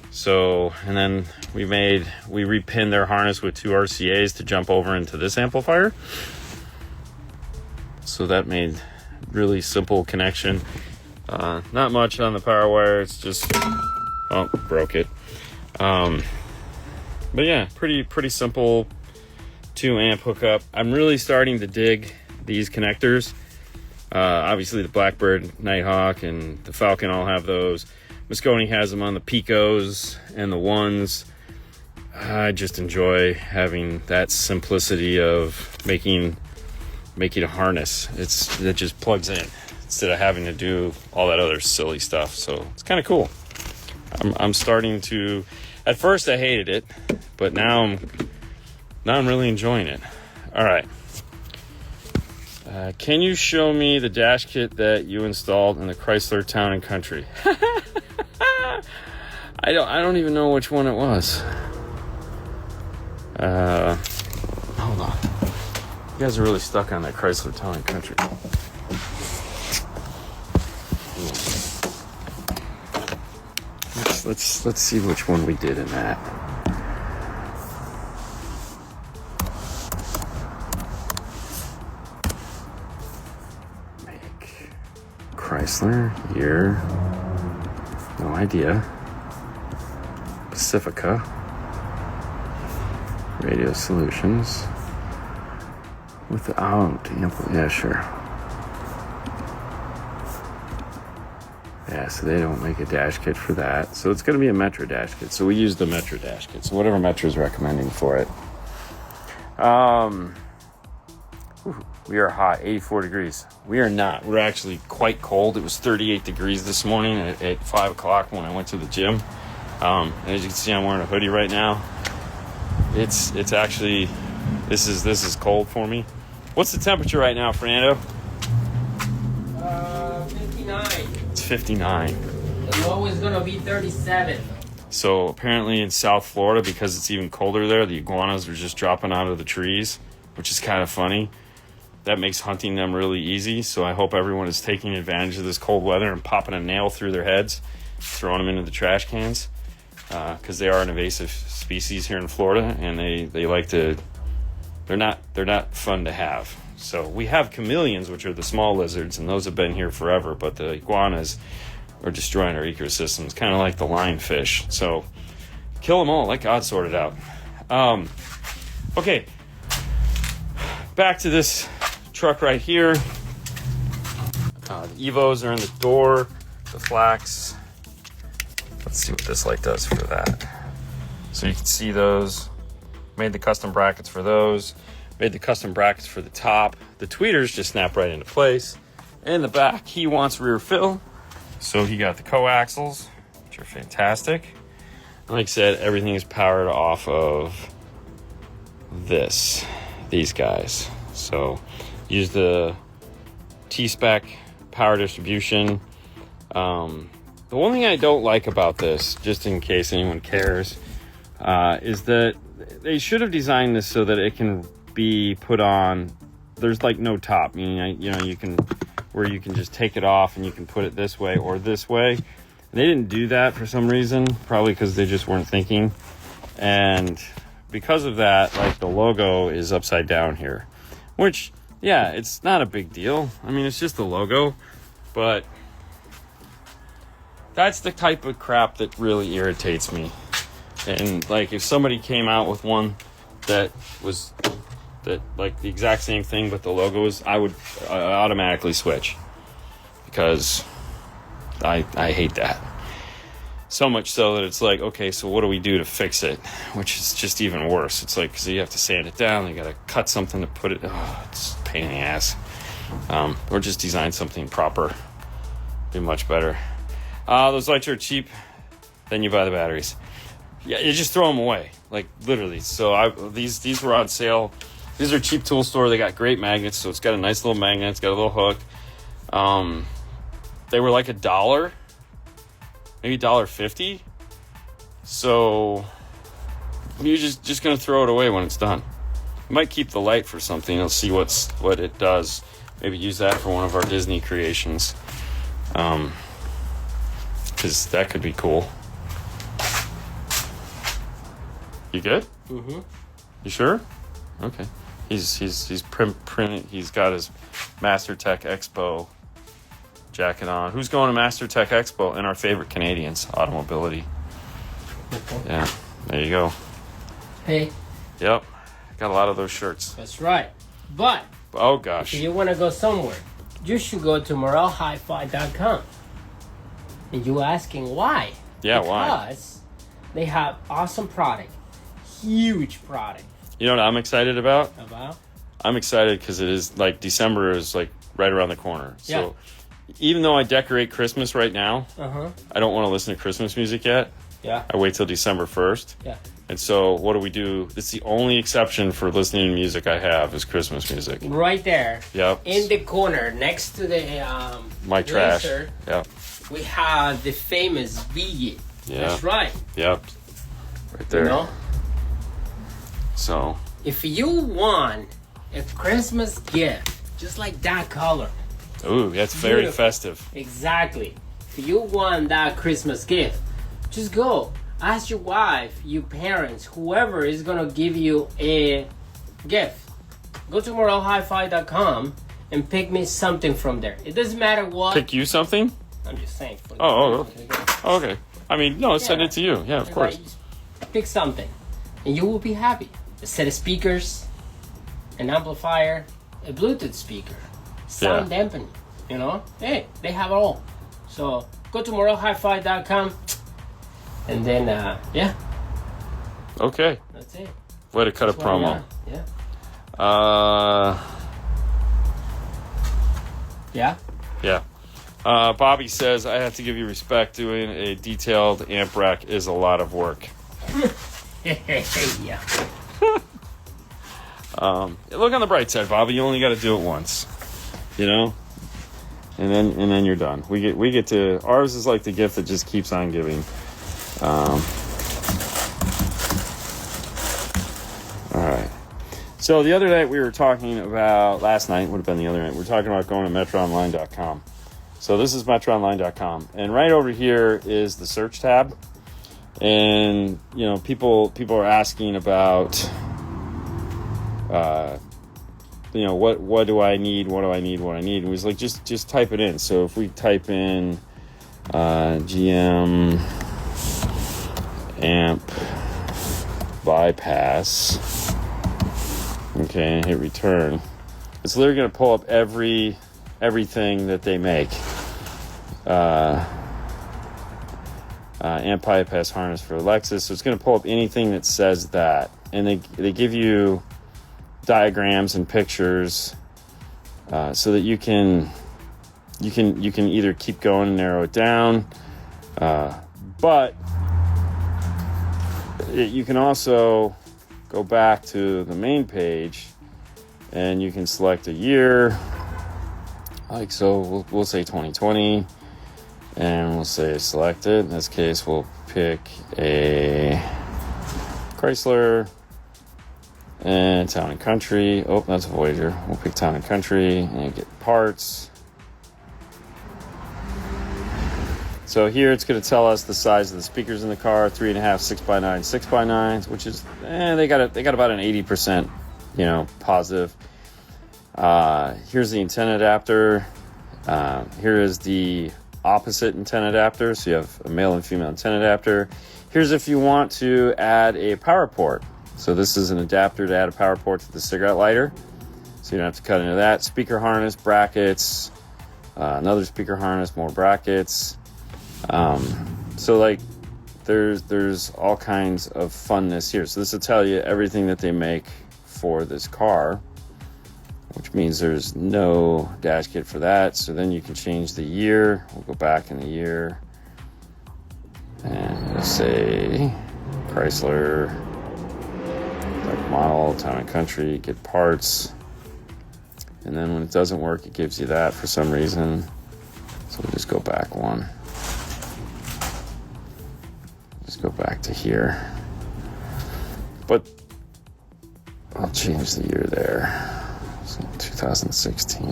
So, and then we repinned their harness with 2 RCAs to jump over into this amplifier. So that made really simple connection. Not much on the power wire. It's just, oh, broke it. But yeah, pretty simple 2 amp hookup. I'm really starting to dig these connectors. Obviously the Blackbird, Nighthawk, and the Falcon all have those. Moscone has them on the Picos and the ones. I just enjoy having that simplicity of making a harness. It just plugs in instead of having to do all that other silly stuff. So it's kind of cool. I'm starting to. At first I hated it, but now I'm really enjoying it. All right. Can you show me the dash kit that you installed in the Chrysler Town and Country? I don't even know which one it was. Hold on. You guys are really stuck on that Chrysler Town and Country. Let's see which one we did in that. Make Chrysler year. No idea. Pacifica. Radio Solutions. Without amp, yeah, sure. Yeah, so they don't make a dash kit for that. So it's going to be a Metra dash kit. So we use the Metra dash kit. So whatever Metra is recommending for it. We are hot, 84 degrees. We are not. We're actually quite cold. It was 38 degrees this morning at 5 o'clock when I went to the gym. As you can see, I'm wearing a hoodie right now. It's actually, this is cold for me. What's the temperature right now, Fernando? 59. It's 59. The low is gonna be 37. So apparently in South Florida, because it's even colder there, the iguanas are just dropping out of the trees, which is kind of funny. That makes hunting them really easy. So I hope everyone is taking advantage of this cold weather and popping a nail through their heads, throwing them into the trash cans, because they are an invasive species here in Florida, and they like to. They're not fun to have. So we have chameleons, which are the small lizards, and those have been here forever. But the iguanas are destroying our ecosystems, kind of like the lionfish. So kill them all, let God sort it out. Okay, back to this truck right here. The Evos are in the door. The flax. Let's see what this light does for that. So you can see those. Made the custom brackets for those. Made the custom brackets for the top. The tweeters just snap right into place. In the back, he wants rear fill. So he got the coaxials, which are fantastic. And like I said, everything is powered off of these guys. So use the T-Spec power distribution. The one thing I don't like about this, just in case anyone cares, is that they should have designed this so that it can be put on. There's like no top, meaning you can just take it off and you can put it this way or this way. And they didn't do that for some reason, probably because they just weren't thinking. And because of that, like the logo is upside down here, which yeah, it's not a big deal. I mean, it's just the logo, but that's the type of crap that really irritates me. And like if somebody came out with one that was like the exact same thing but the logo is, I would automatically switch, because I hate that. So much so that it's like, okay, so what do we do to fix it? Which is just even worse. It's like, so you have to sand it down, you gotta cut something to put it, it's a pain in the ass. Or just design something proper. Be much better. Those lights are cheap, then you buy the batteries. Yeah, you just throw them away, like literally. So these were on sale. These are cheap tool store. They got great magnets, so it's got a nice little magnet. It's got a little hook. They were like $1, maybe $1.50. So you're just gonna throw it away when it's done. You might keep the light for something. You'll see what it does. Maybe use that for one of our Disney creations. Because that could be cool. You good? Mm-hmm. You sure? Okay. He's printing. He's got his Master Tech Expo jacket on. Who's going to Master Tech Expo? And our favorite Canadians, Automobility. Okay. Yeah, there you go. Hey. Yep, got a lot of those shirts. That's right. But oh gosh, if you want to go somewhere, you should go to morelhifi.com. And you asking why? Yeah, why? Because they have awesome product, huge product. You know what I'm excited about? About? I'm excited because it is like December is like right around the corner. So even though I decorate Christmas right now, I don't want to listen to Christmas music yet. Yeah. I wait till December 1st. Yeah. And so what do? It's the only exception for listening to music I have is Christmas music. Right there. Yep. In the corner next to the my trash. laser, Yep. we have the famous Biggie. Yeah. That's right. Yep. Right there. You know? So if you want a Christmas gift just like that color. Ooh, that's very beautiful. festive. Exactly. If you want that Christmas gift, just go. Ask your wife, your parents, whoever is going to give you a gift. Go to morelhifi.com and pick me something from there. It doesn't matter what. Pick you something? I'm just saying. Okay. I mean, no, send it to you. Yeah, of course. Pick something, and you will be happy. A set of speakers, an amplifier, a Bluetooth speaker, sound dampening. You know, hey, they have it all. So go to morelhifi.com, and then Okay. that's it. Way to cut a promo. Yeah. Yeah. Bobby says, I have to give you respect. Doing a detailed amp rack is a lot of work. Yeah. Look on the bright side, Bobby. You only got to do it once, you know, and then you're done. We get to ours is like the gift that just keeps on giving. All right. So the other night we were talking about, last night would have been the other night, we were talking about going to metraonline.com. So this is metraonline.com, and right over here is the search tab. And you know, people are asking about, you know, what do I need? What do I need? What I need? And we was like, just type it in. So if we type in GM amp bypass, okay, and hit return, it's literally going to pull up every everything that they make. Amp bypass harness for Lexus. So it's going to pull up anything that says that. And they give you diagrams and pictures so that you can either keep going and narrow it down, but you can also go back to the main page and you can select a year, like so we'll say 2020, and we'll say select it. In this case we'll pick a Chrysler and Town and Country. Oh, that's a Voyager. We'll pick Town and Country and get parts. So here it's going to tell us the size of the speakers in the car: 3.5 6x9 6x9s, which is they got about an 80%, positive. Here's the antenna adapter. Here is the opposite antenna adapter. So you have a male and female antenna adapter. Here's if you want to add a power port. So this is an adapter to add a power port to the cigarette lighter, so you don't have to cut into that. Speaker harness, brackets, another speaker harness, more brackets. So like there's all kinds of funness here. So this will tell you everything that they make for this car, which means there's no dash kit for that. So then you can change the year. We'll go back in the year and we'll say Chrysler, like model, Town and Country, get parts. And then when it doesn't work, it gives you that for some reason. So we'll just go back one. Just go back to here. But I'll change the year there. So 2016.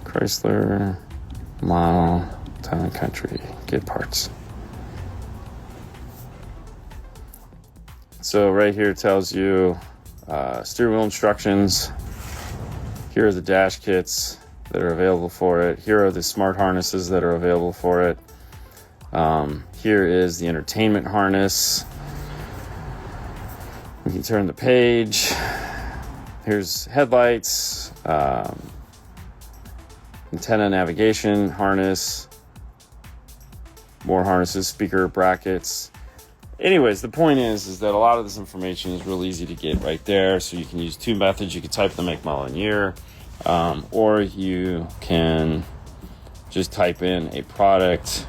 Chrysler, model, Town and Country, get parts. So right here it tells you steering wheel instructions. Here are the dash kits that are available for it. Here are the smart harnesses that are available for it. Here is the entertainment harness. We can turn the page. Here's headlights, antenna navigation harness, more harnesses, speaker brackets. Anyways, the point is that a lot of this information is real easy to get right there. So you can use two methods. You can type the make, model, and year, or you can just type in a product.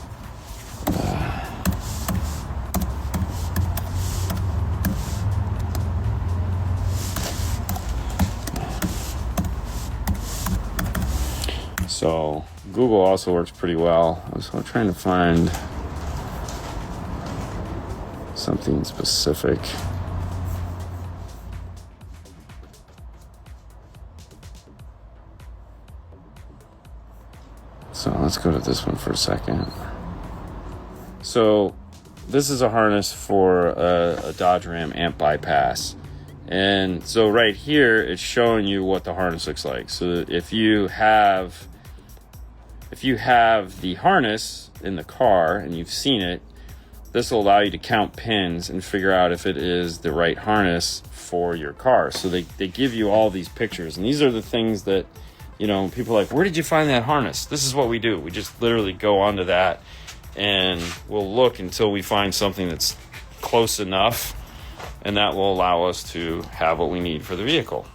So Google also works pretty well. So I'm trying to find something specific. So let's go to this one for a second. So this is a harness for a Dodge Ram amp bypass. And so right here, it's showing you what the harness looks like. So if you have the harness in the car and you've seen it, this will allow you to count pins and figure out if it is the right harness for your car. So they give you all these pictures, and these are the things that, people are like, where did you find that harness? This is what we do. We just literally go onto that and we'll look until we find something that's close enough, and that will allow us to have what we need for the vehicle.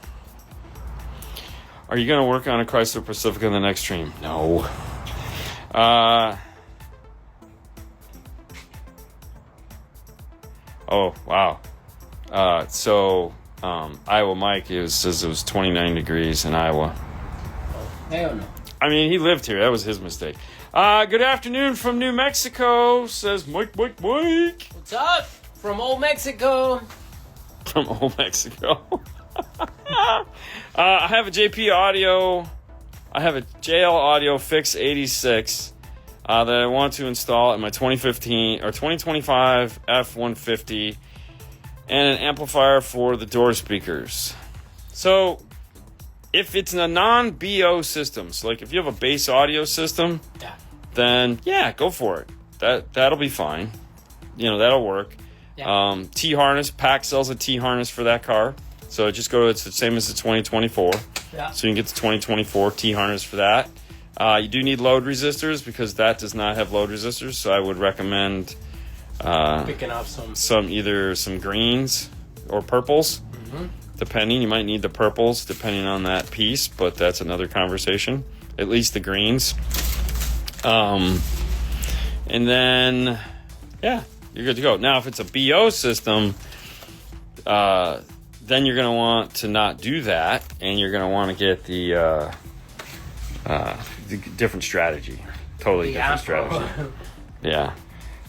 Are you going to work on a Chrysler Pacifica in the next stream? No. Oh, wow. Iowa Mike says it was 29 degrees in Iowa. Hell no. I mean, he lived here. That was his mistake. Good afternoon from New Mexico, says Mike. What's up? From Old Mexico. From Old Mexico. I have a JP Audio. I have a JL Audio Fix 86 that I want to install in my 2015 or 2025 F250, and an amplifier for the door speakers. So if it's a non-BO system, so like if you have a base audio system, then go for it. That'll be fine. That'll work. Yeah. T-harness, PAC sells a T-harness for that car. So just it's the same as the 2024. Yeah. So you can get the 2024 T-harness for that. You do need load resistors because that does not have load resistors. So I would recommend picking up either some greens or purples. Depending, you might need the purples depending on that piece, but that's another conversation. At least the greens. And then, yeah, you're good to go. Now, if it's a BO system, then you're going to want to not do that, and you're going to want to get the different strategy. Totally different strategy. Yeah.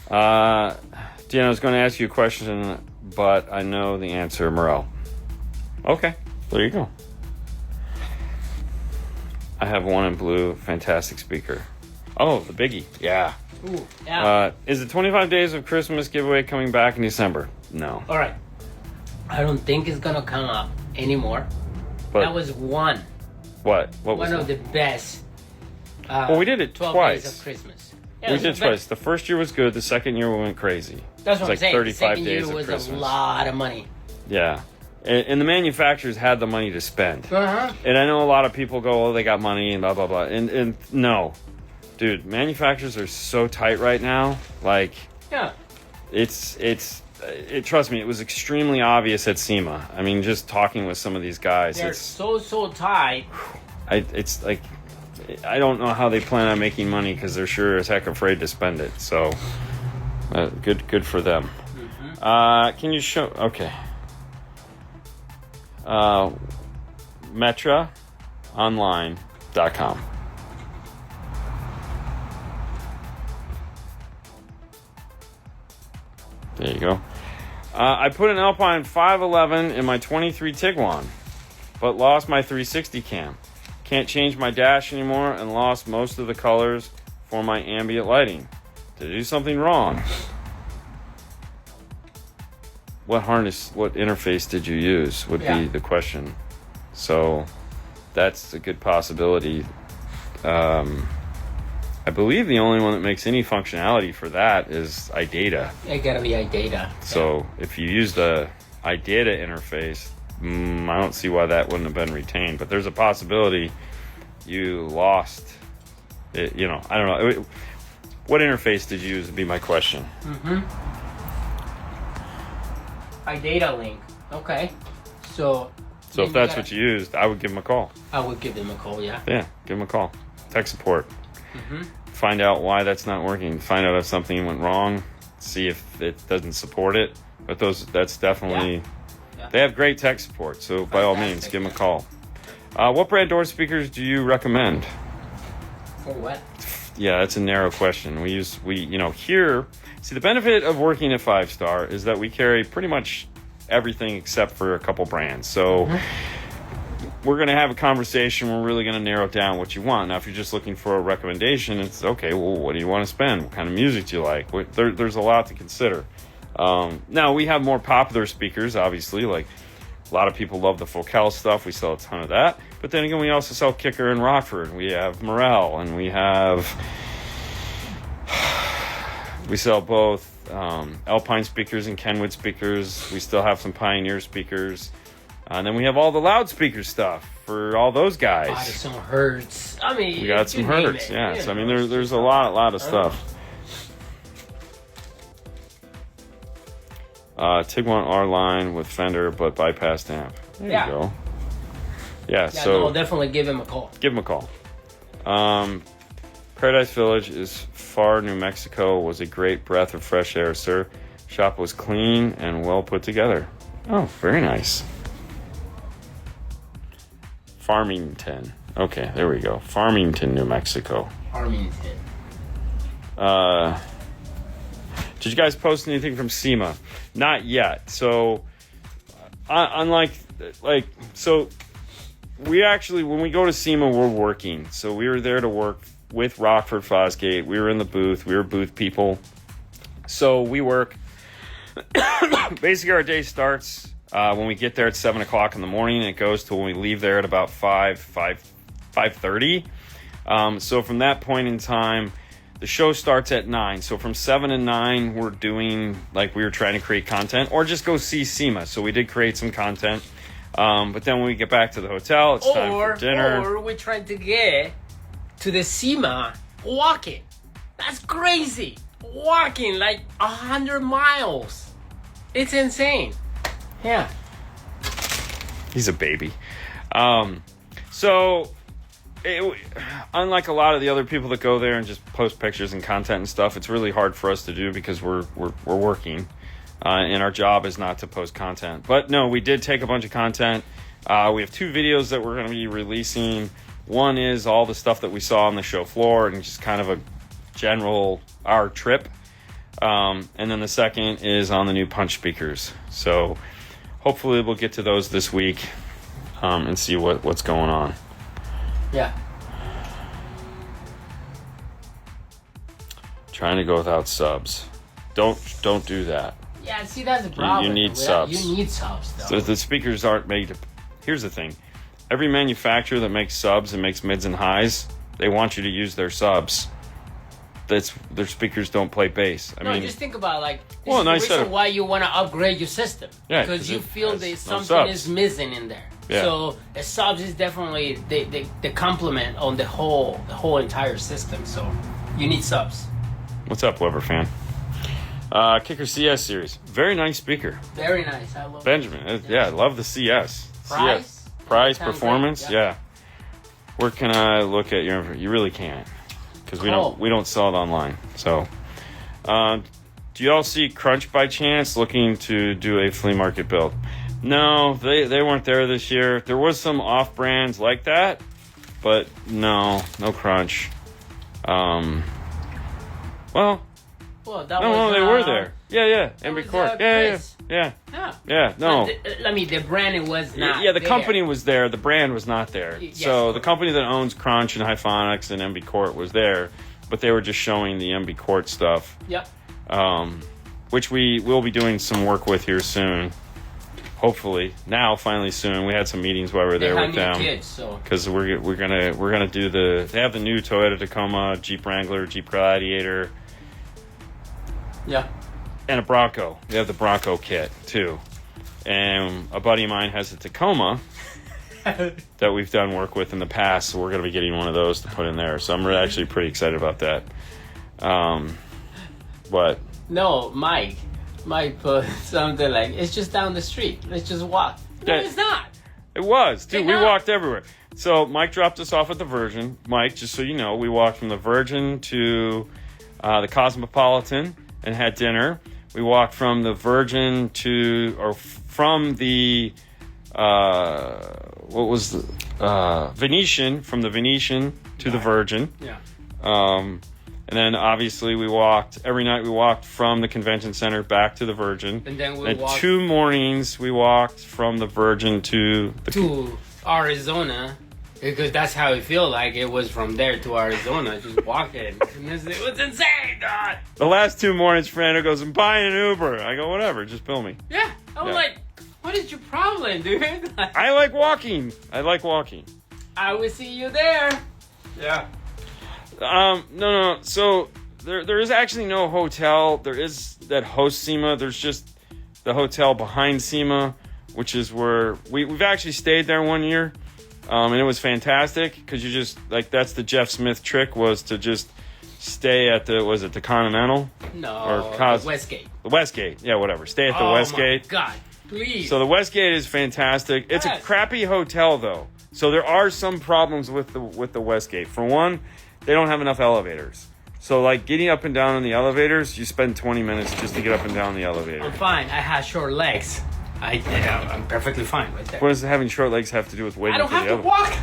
Deanna, I was going to ask you a question, but I know the answer, Morel. Okay, there you go. I have one in blue, fantastic speaker. Oh, the biggie, yeah. Ooh, yeah. Is the 25 Days of Christmas giveaway coming back in December? No. All right. I don't think it's gonna come up anymore. But that was one. What was one of the best. Well, we did it 12 twice. Days of Christmas. Yeah, we did twice. The first year was good. The second year we went crazy. That's what I'm saying. 35 the second days year was of Christmas. a lot of money. Yeah. And the manufacturers had the money to spend. Uh-huh. And I know a lot of people go, oh, they got money and blah, blah, blah. And no. Dude, manufacturers are so tight right now. Like, yeah. Trust me, it was extremely obvious at SEMA. I mean, just talking with some of these guys. They're so tight. It's like, I don't know how they plan on making money because they're sure as heck afraid to spend it. So, good for them. Mm-hmm. Can you show... Okay. metraonline.com. There you go. I put an Alpine 511 in my 23 Tiguan, but lost my 360 cam. Can't change my dash anymore and lost most of the colors for my ambient lighting. Did I do something wrong? What interface did you use would be the question. So that's a good possibility. I believe the only one that makes any functionality for that is iData. It gotta be iData. So if you use the iData interface, I don't see why that wouldn't have been retained. But there's a possibility you lost it. You know, I don't know. What interface did you use would be my question. iData link. Okay. So if that's what you used, I would give them a call. I would give them a call, yeah. Yeah, give them a call. Tech support. Find out why that's not working. Find out if something went wrong. See if it doesn't support it. But that's definitely... Yeah. They have great tech support, so by all means, give them a call. What brand door speakers do you recommend? For what? Yeah, that's a narrow question. Here... See, the benefit of working at 5-Star is that we carry pretty much everything except for a couple brands. So... We're going to have a conversation. We're really going to narrow down what you want. Now, if you're just looking for a recommendation, it's okay. Well, what do you want to spend? What kind of music do you like? There's a lot to consider. Now, we have more popular speakers, obviously. Like a lot of people love the Focal stuff. We sell a ton of that. But then again, we also sell Kicker and Rockford. We have Morel, and we sell both Alpine speakers and Kenwood speakers. We still have some Pioneer speakers. And then we have all the loudspeaker stuff for all those guys. Some Hertz. I mean, we got some Hertz. Yeah. So I mean, there's a lot of stuff. Tiguan R line with Fender, but bypassed amp. There you go. Yeah. So no, I'll definitely give him a call. Give him a call. Paradise Village is far. New Mexico was a great breath of fresh air, sir. Shop was clean and well put together. Oh, very nice. Farmington. Okay, there we go. Farmington, New Mexico. Farmington. Did you guys post anything from SEMA? Not yet. So, we actually, when we go to SEMA, we're working. So we were there to work with Rockford Fosgate. We were in the booth. We were booth people. So we work. Basically, our day starts when we get there at 7 o'clock in the morning, and it goes to when we leave there at about 5:30. So from that point in time, the show starts at 9. So from 7 to 9, we're doing, we were trying to create content or just go see SEMA. So we did create some content. But then when we get back to the hotel, it's time for dinner. Or we're trying to get to the SEMA walking. That's crazy. Walking like 100 miles. It's insane. Yeah. He's a baby. Unlike a lot of the other people that go there and just post pictures and content and stuff, it's really hard for us to do because we're working, and our job is not to post content. But no, we did take a bunch of content. We have 2 videos that we're going to be releasing. One is all the stuff that we saw on the show floor and just kind of a general our trip. And then the second is on the new punch speakers. So hopefully we'll get to those this week and see what's going on. Yeah. Trying to go without subs. Don't do that. Yeah, see, that's the problem. You need subs. You need subs, though. So the speakers aren't made to... Here's the thing. Every manufacturer that makes subs and makes mids and highs, they want you to use their subs. Their speakers don't play bass. I mean, just think about this well, is nice the reason why you want to upgrade your system. Yeah, because you feel that something subs. is missing in there. Yeah. So the subs is definitely the complement on the whole entire system. So you need subs. What's up, Weber fan? Kicker CS series. Very nice speaker. Very nice. I love Benjamin. it. Yeah, I love the CS. Price? CS. Price, Sounds performance. great. Yeah. Where can I look at your... You really can't. Because we don't sell it online. So, do you all see Crunch by chance looking to do a flea market build? No, they weren't there this year. There was some off brands like that, but no Crunch. Well, that no, was, they were there. Yeah, MB Court. Yeah. No. The brand was not. Yeah, the there. company was there. The brand was not there. Yes, so the company that owns Crunch and Hyphonics and MB Court was there, but they were just showing the MB Court stuff. Yep. Which we will be doing some work with here soon. Hopefully, finally soon. We had some meetings while we were there with them. Because we're gonna do they have the new Toyota Tacoma, Jeep Wrangler, Jeep Gladiator. Yeah. And a Bronco. They have the Bronco kit, too. And a buddy of mine has a Tacoma that we've done work with in the past, so we're going to be getting one of those to put in there. So I'm actually pretty excited about that. But... No, Mike put something like, it's just down the street. Let's just walk. No, it's not. It was, dude. We walked everywhere. So Mike dropped us off at the Virgin. Mike, just so you know, we walked from the Virgin to the Cosmopolitan and had dinner. We walked from the Virgin from the Venetian, from the Venetian to the Virgin. Yeah. And then obviously every night we walked from the convention center back to the Virgin. And then we walked 2 mornings we walked from the Virgin to Arizona. Because that's how it felt like. It was from there to Arizona, just walking. It was insane, God. The last 2 mornings, Fernando goes, I'm buying an Uber. I go, whatever, just bill me. Yeah. I'm like, what is your problem, dude? I like walking. I will see you there. Yeah. No. So there is actually no hotel. There is that hosts SEMA. There's just the hotel behind SEMA, which is where we've actually stayed there 1 year. And it was fantastic because you just that's the Jeff Smith trick, was to just stay at the Continental? No, the Westgate. The Westgate, yeah, whatever. Stay at the Westgate. Oh my God, please. So the Westgate is fantastic. It's a crappy hotel though, so there are some problems with the Westgate. For one, they don't have enough elevators. So getting up and down in the elevators, you spend 20 minutes just to get up and down the elevator. I'm fine. I have short legs. I'm perfectly fine right there. What does having short legs have to do with waiting for the elevator? I don't have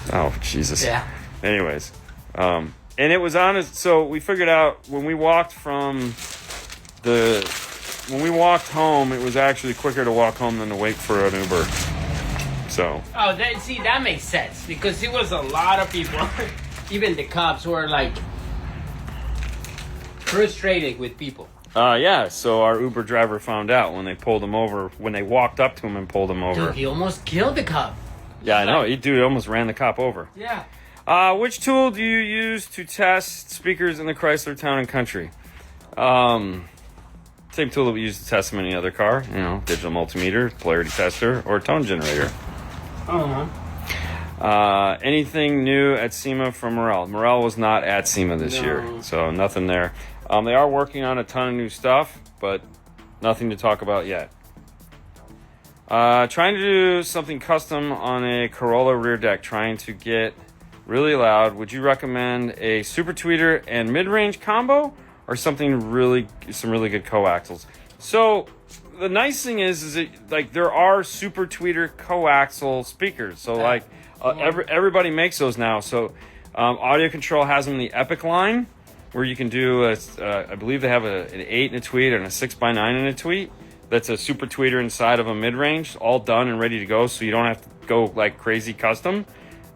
to walk. Oh, Jesus. Yeah. Anyways, and it was honest. So we figured out when we walked home, it was actually quicker to walk home than to wait for an Uber. So. Oh, that makes sense because it was a lot of people. Even the cops were frustrated with people. Yeah, so our Uber driver found out when they pulled him over, when they walked up to him and pulled him over. Dude, he almost killed the cop. Yeah, I know. He almost ran the cop over. Yeah. Which tool do you use to test speakers in the Chrysler Town and Country? Same tool that we use to test them in any other car. You know, digital multimeter, polarity tester, or tone generator. Anything new at SEMA from Morel? Morel was not at SEMA this year, so nothing there. They are working on a ton of new stuff, but nothing to talk about yet. Trying to do something custom on a Corolla rear deck, trying to get really loud. Would you recommend a super tweeter and mid-range combo, or some really good coaxials? So the nice thing is that like there are super tweeter coaxial speakers. So like everybody makes those now. So Audio Control has them in the Epic line, where you can do I believe they have an 8 in a tweet and a 6x9 in a tweet. That's a super tweeter inside of a mid-range, all done and ready to go. So you don't have to go like crazy custom.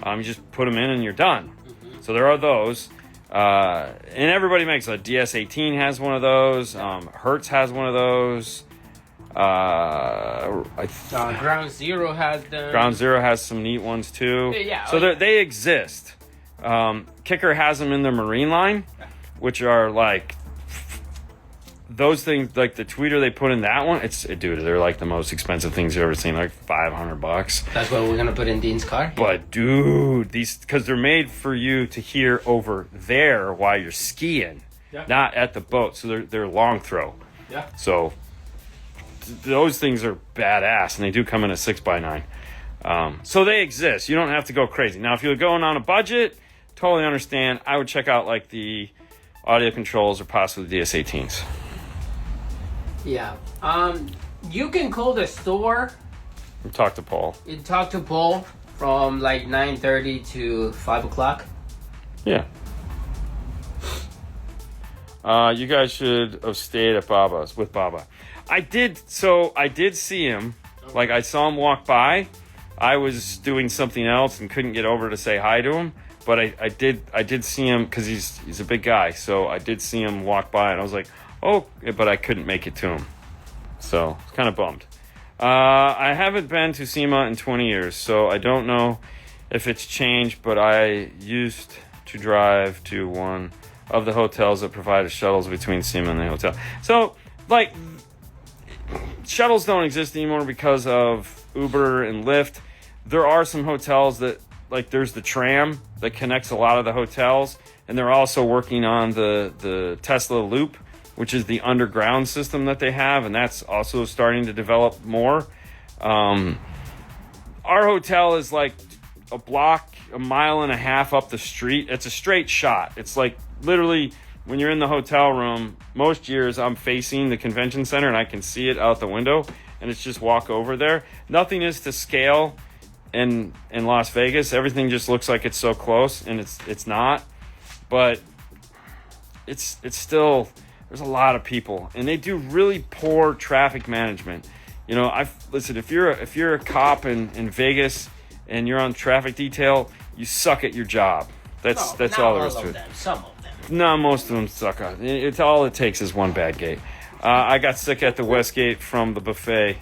You just put them in and you're done. So there are those. And everybody makes a DS18 has one of those. Hertz has one of those. Ground Zero has them. Ground Zero has some neat ones too. Yeah, so they exist. Kicker has them in their Marine line, which are like those things. Like the tweeter they put in that one, dude, they're like the most expensive things you've ever seen. Like $500. That's what we're gonna put in Dean's car. But dude, because they're made for you to hear over there while you're skiing, not at the boat. So they're long throw. Yeah. So those things are badass, and they do come in a 6x9. So they exist. You don't have to go crazy. Now, if you're going on a budget, totally understand. I would check out like the Audio Controls or possibly the DS18s. Yeah. You can call the store. Talk to Paul. You talk to Paul from like 9:30 to 5 o'clock. Yeah. You guys should have stayed at Baba's with Baba. I did see him. Like I saw him walk by. I was doing something else and couldn't get over to say hi to him. But I did see him because he's a big guy. So I did see him walk by and I was like, oh, but I couldn't make it to him. So I was kind of bummed. I haven't been to SEMA in 20 years, so I don't know if it's changed, but I used to drive to one of the hotels that provided shuttles between SEMA and the hotel. So, like, shuttles don't exist anymore because of Uber and Lyft. There are some hotels that, like, there's the tram that connects a lot of the hotels, and they're also working on the Tesla Loop, which is the underground system that they have, and that's also starting to develop more. Our hotel is like a mile and a half up the street. It's a straight shot. It's like literally when you're in the hotel room, most years I'm facing the convention center and I can see it out the window, and it's just walk over there. Nothing is to scale in Las Vegas. Everything just looks like it's so close, and it's not. But it's still, there's a lot of people, and they do really poor traffic management. You know, listen, if you're a cop in Vegas and you're on traffic detail, you suck at your job. That's all there is to it. Some of them. No, most of them suck at it. It's all it takes is one bad gate. I got sick at the Westgate from the buffet.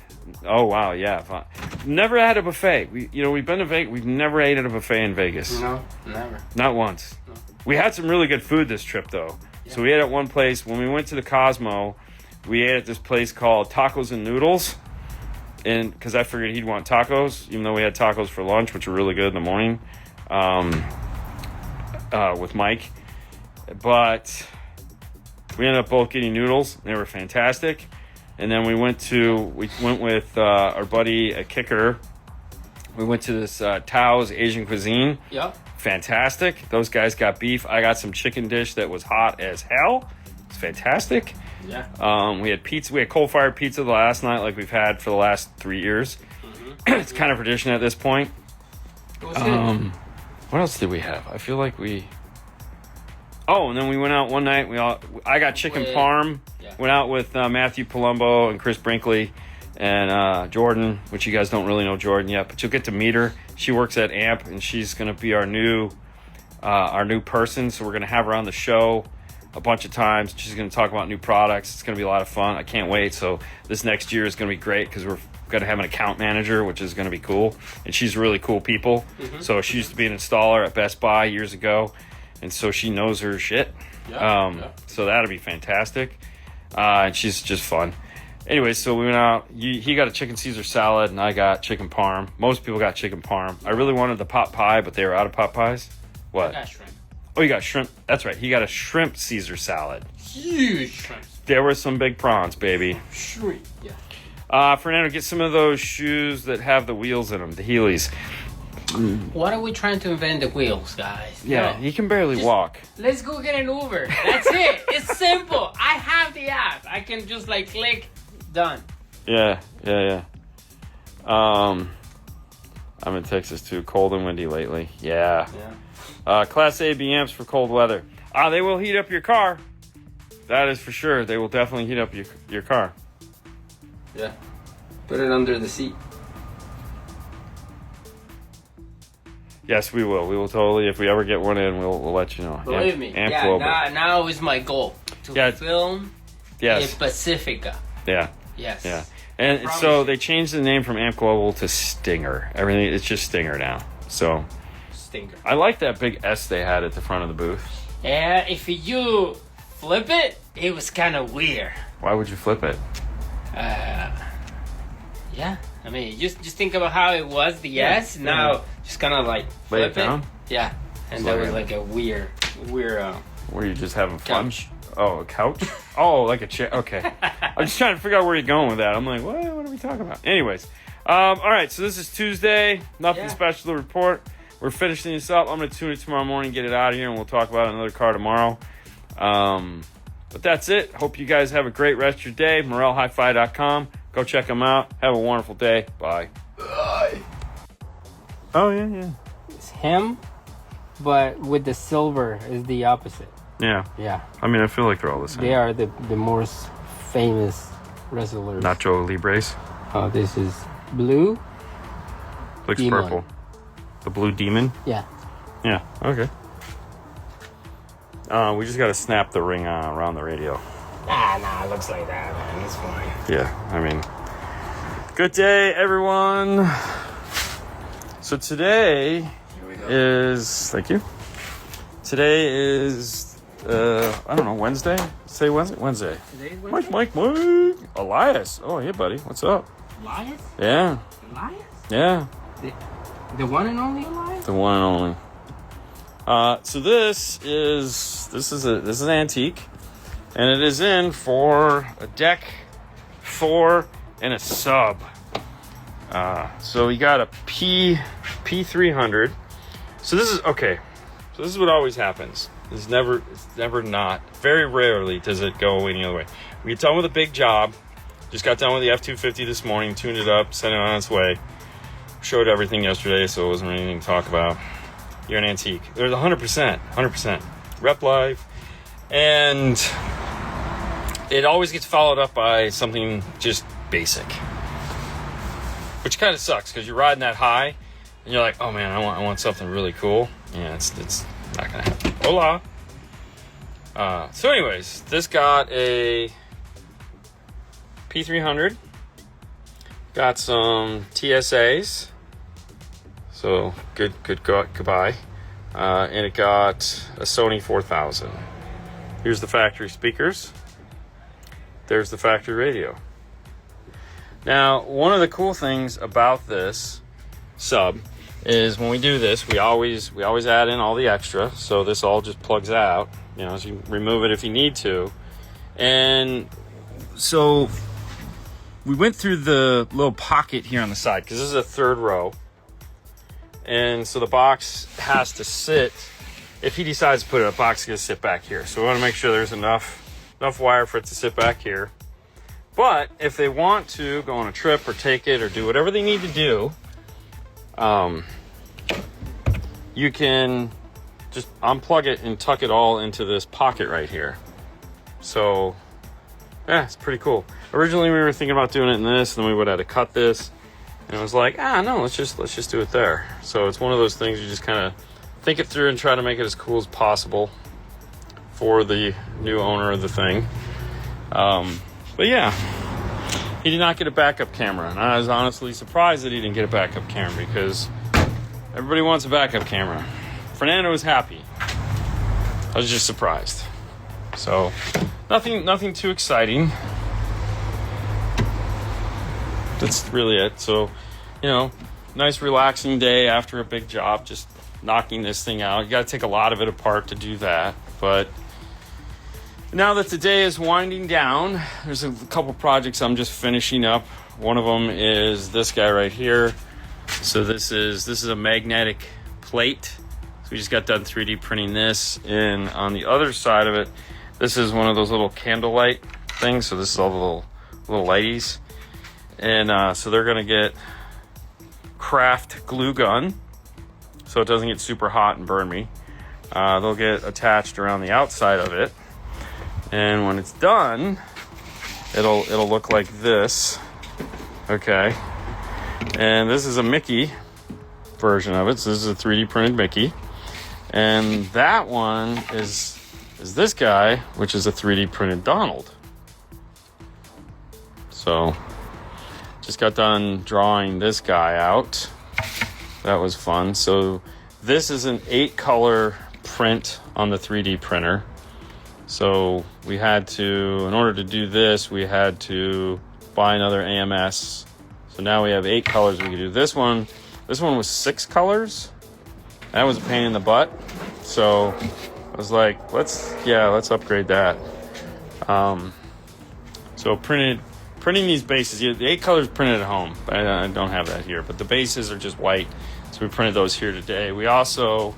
Oh wow, yeah. Never had a buffet. We've been to Vegas. We've never ate at a buffet in Vegas. No, never. Not once. No. We had some really good food this trip though. Yeah. So we ate at one place. When we went to the Cosmo, we ate at this place called Tacos and Noodles. And because I figured he'd want tacos, even though we had tacos for lunch, which were really good in the morning, with Mike. But we ended up both getting noodles. They were fantastic. And then we went with our buddy at Kicker. We went to this Tao's Asian cuisine. Yep. Fantastic. Those guys got beef. I got some chicken dish that was hot as hell. It's fantastic. Yeah. We had pizza. We had coal-fired pizza the last night, like we've had for the last 3 years. Mm-hmm. It's kind of tradition at this point. It was good. What else did we have? I feel like we. Oh, and then we went out one night. I got chicken parm. Yeah. Went out with Matthew Palumbo and Chris Brinkley and Jordan, which you guys don't really know Jordan yet, but you'll get to meet her. She works at AMP, and she's going to be our new person. So we're going to have her on the show a bunch of times. She's going to talk about new products. It's going to be a lot of fun. I can't wait. So this next year is going to be great because we're going to have an account manager, which is going to be cool. And she's really cool people. Mm-hmm. So she used to be an installer at Best Buy years ago. And so she knows her shit. Yeah, So that'll be fantastic. And she's just fun. Anyway, so we went out. He got a chicken Caesar salad, and I got chicken parm. Most people got chicken parm. I really wanted the pot pie, but they were out of pot pies. What? I got shrimp. Oh, you got shrimp. That's right. He got a shrimp Caesar salad. Huge shrimp. There were some big prawns, baby. Shrimp. Yeah. Fernando, get some of those shoes that have the wheels in them, the Heelys. What are we trying to invent the wheels, guys? Yeah, No. he can barely walk. Let's go get an Uber. That's it. It's simple. I have the app. I can just like click, done. Yeah. I'm in Texas too. Cold and windy lately. Yeah. Class A B amps for cold weather. They will heat up your car. That is for sure. They will definitely heat up your car. Yeah. Put it under the seat. Yes, we will. We will totally. If we ever get one in, we'll let you know. Believe me. Amp Yeah. Global. Now is my goal to film a Pacifica. Yeah. Yes. Yeah. And so they changed the name from Amp Global to Stinger. Everything, it's just Stinger now. So Stinger. I like that big S they had at the front of the booth. Yeah, if you flip it, it was kind of weird. Why would you flip it? Yeah. I mean, just think about how it was, the S. Now, just kind of like Lay flip it down? Yeah. And that was like a weird. Were you just having fun? Couch. Oh, a couch? Oh, like a chair. Okay. I'm just trying to figure out where you're going with that. I'm like, what are we talking about? Anyways. All right, so this is Tuesday. Nothing special to report. We're finishing this up. I'm going to tune it tomorrow morning, get it out of here, and we'll talk about another car tomorrow. But that's it. Hope you guys have a great rest of your day. MorelHiFi.com. Go check them out. Have a wonderful day. Bye. Bye. Oh, yeah. It's him, but with the silver is the opposite. Yeah. Yeah. I mean, I feel like they're all the same. They are the most famous wrestlers. Nacho Libres. Oh, this is blue. Looks Demon. purple. The blue demon? Yeah. Yeah, okay. We just got to snap the ring around the radio. Nah, it looks like that, man. It's fine. Yeah, I mean, good day, everyone. So today is, thank you. Today is, I don't know, Wednesday? Say Wednesday? Wednesday. Today's Wednesday? Mike. Elias. Oh, hey, buddy. What's up? Elias? Yeah. Elias? Yeah. The one and only Elias? The one and only. So this is an antique, and it is in for a deck 4 and a sub. So we got a P300. So this is okay. So this is what always happens. It's never not. Very rarely does it go any other way. We get done with a big job. Just got done with the F250 this morning, tuned it up, sent it on its way. Showed everything yesterday, so it wasn't really anything to talk about. You're an antique. There's 100%. Rep live. And it always gets followed up by something just basic. Which kind of sucks, because you're riding that high, and you're like, oh man, I want something really cool. Yeah, it's not going to happen. Hola. So anyways, this got a P300. Got some TSAs. So good goodbye. And it got a Sony 4000. Here's the factory speakers. There's the factory radio. Now, one of the cool things about this sub is when we do this, we always add in all the extra. So this all just plugs out. You know, so you can remove it if you need to. And so we went through the little pocket here on the side because this is a third row. And so the box has to sit. If he decides to put it, a box is going to sit back here. So we want to make sure there's enough wire for it to sit back here. But if they want to go on a trip or take it or do whatever they need to do, you can just unplug it and tuck it all into this pocket right here. So yeah, it's pretty cool. Originally we were thinking about doing it in this, and then we would have to cut this. And I was like, no, let's just do it there. So it's one of those things you just kind of think it through and try to make it as cool as possible for the new owner of the thing. But yeah, he did not get a backup camera, and I was honestly surprised that he didn't get a backup camera because everybody wants a backup camera. Fernando was happy. I was just surprised. So nothing too exciting. That's really it. So, you know, nice relaxing day after a big job, just knocking this thing out. You got to take a lot of it apart to do that. But now that the day is winding down, there's a couple projects I'm just finishing up. One of them is this guy right here. So this is a magnetic plate. So we just got done 3D printing this. And on the other side of it, this is one of those little candlelight things. So this is all the little lighties. And so they're gonna get craft glue gun, so it doesn't get super hot and burn me. They'll get attached around the outside of it, and when it's done, it'll look like this. Okay, and this is a Mickey version of it. So this is a 3D printed Mickey, and that one is this guy, which is a 3D printed Donald. So just got done drawing this guy out. That was fun. So this is an 8-color print on the 3D printer. So we had to, in order to do this, we had to buy another AMS. So now we have 8 colors we can do. This one was 6 colors. That was a pain in the butt. So I was like, let's upgrade that. So printing these bases, the 8 colors printed at home. I don't have that here, but the bases are just white. So we printed those here today. We also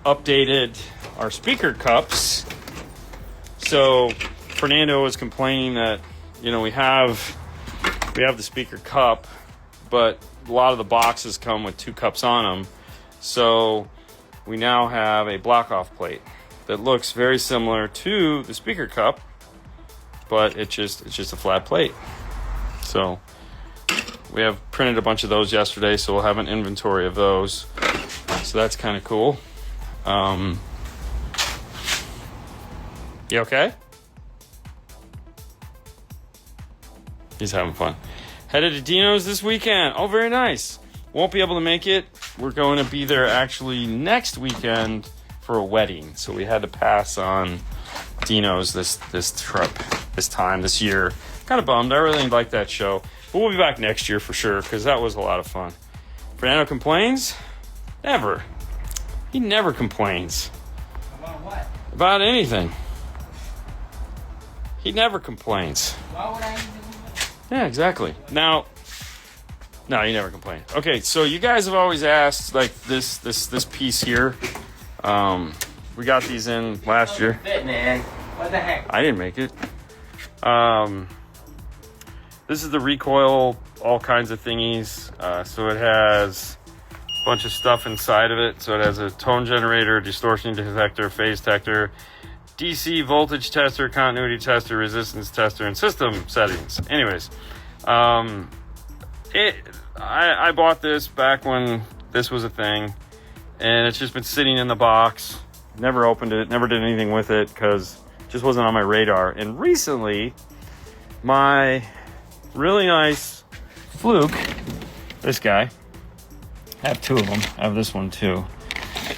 updated our speaker cups. So Fernando was complaining that, you know, we have the speaker cup, but a lot of the boxes come with 2 cups on them. So we now have a block off plate that looks very similar to the speaker cup, but it's just a flat plate. So we have printed a bunch of those yesterday, so we'll have an inventory of those. So that's kind of cool. You okay? He's having fun. Headed to Dino's this weekend. Oh, very nice. Won't be able to make it. We're going to be there actually next weekend for a wedding. So we had to pass on Dino's this trip, this year. Kind of bummed. I really liked that show. But we'll be back next year for sure, because that was a lot of fun. Fernando complains? Never. He never complains. About what? About anything. He never complains. Why would I even do that? Yeah, exactly. Now, no, you never complain. Okay, so you guys have always asked, like, this piece here. We got these in last year. Fit, man. What the heck? I didn't make it. This is the recoil, all kinds of thingies. So it has a bunch of stuff inside of it. So it has a tone generator, distortion detector, phase detector, DC voltage tester, continuity tester, resistance tester, and system settings. Anyways, I bought this back when this was a thing, and it's just been sitting in the box. Never opened it, never did anything with it because it just wasn't on my radar. And recently, my really nice Fluke, this guy, I have 2 of them. I have this one too.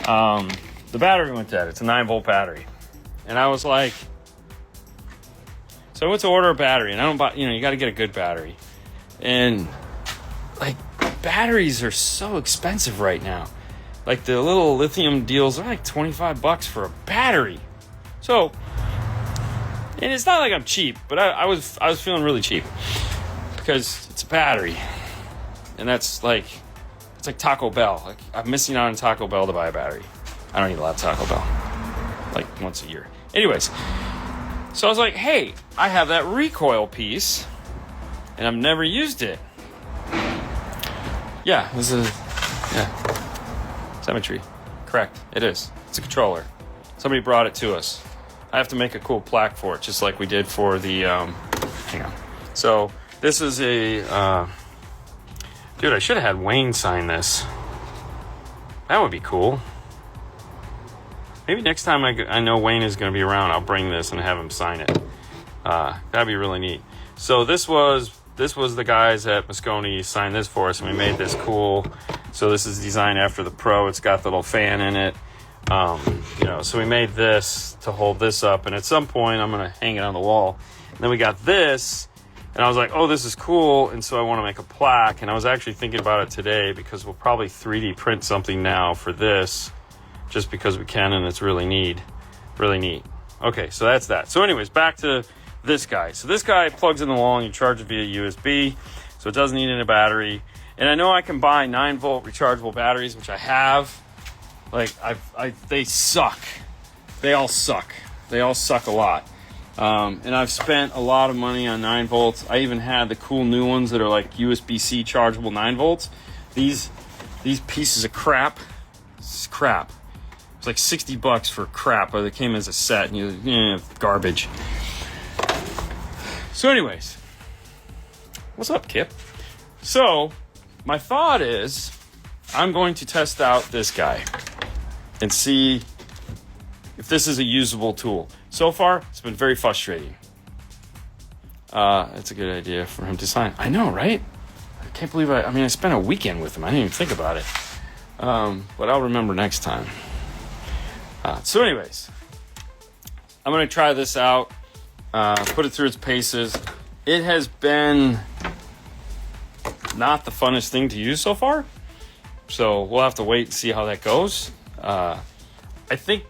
The battery went dead. It's a 9-volt battery. And I was like, so I went to order a battery, and I don't buy, you got to get a good battery. And like, batteries are so expensive right now. Like, the little lithium deals are like $25 for a battery. So, and it's not like I'm cheap, but I was feeling really cheap because it's a battery, and that's like, it's like Taco Bell. Like, I'm missing out on Taco Bell to buy a battery. I don't eat a lot of Taco Bell, like once a year. Anyways, so I was like, hey, I have that recoil piece, and I've never used it. Yeah, this is Symmetry. Correct, it is. It's a controller. Somebody brought it to us. I have to make a cool plaque for it, just like we did for the, hang on. So this is a, dude, I should have had Wayne sign this. That would be cool. Maybe next time I know Wayne is going to be around, I'll bring this and have him sign it. That'd be really neat. So this was the guys at Moscone signed this for us, and we made this cool. So this is designed after the Pro. It's got the little fan in it. So we made this to hold this up, and at some point I'm going to hang it on the wall. And then we got this, and I was like, oh, this is cool, and so I want to make a plaque. And I was actually thinking about it today because we'll probably 3D print something now for this, just because we can, and it's really neat. Okay, so that's that. So anyways, back to this guy. So this guy plugs in the wall, and you charge it via USB, so it doesn't need any battery. And I know I can buy 9-volt rechargeable batteries, which I have. Like, they suck. They all suck. They all suck a lot. And I've spent a lot of money on 9 volts. I even had the cool new ones that are like USB-C chargeable 9 volts. These pieces of crap. This is crap. It's like $60 for crap. But it came as a set, and garbage. So anyways, what's up, Kip? So my thought is I'm going to test out this guy and see if this is a usable tool. So far, it's been very frustrating. It's a good idea for him to sign. I know, right? I can't believe I spent a weekend with him. I didn't even think about it. But I'll remember next time. So anyways, I'm going to try this out, put it through its paces. It has been not the funnest thing to use so far. So we'll have to wait and see how that goes. I think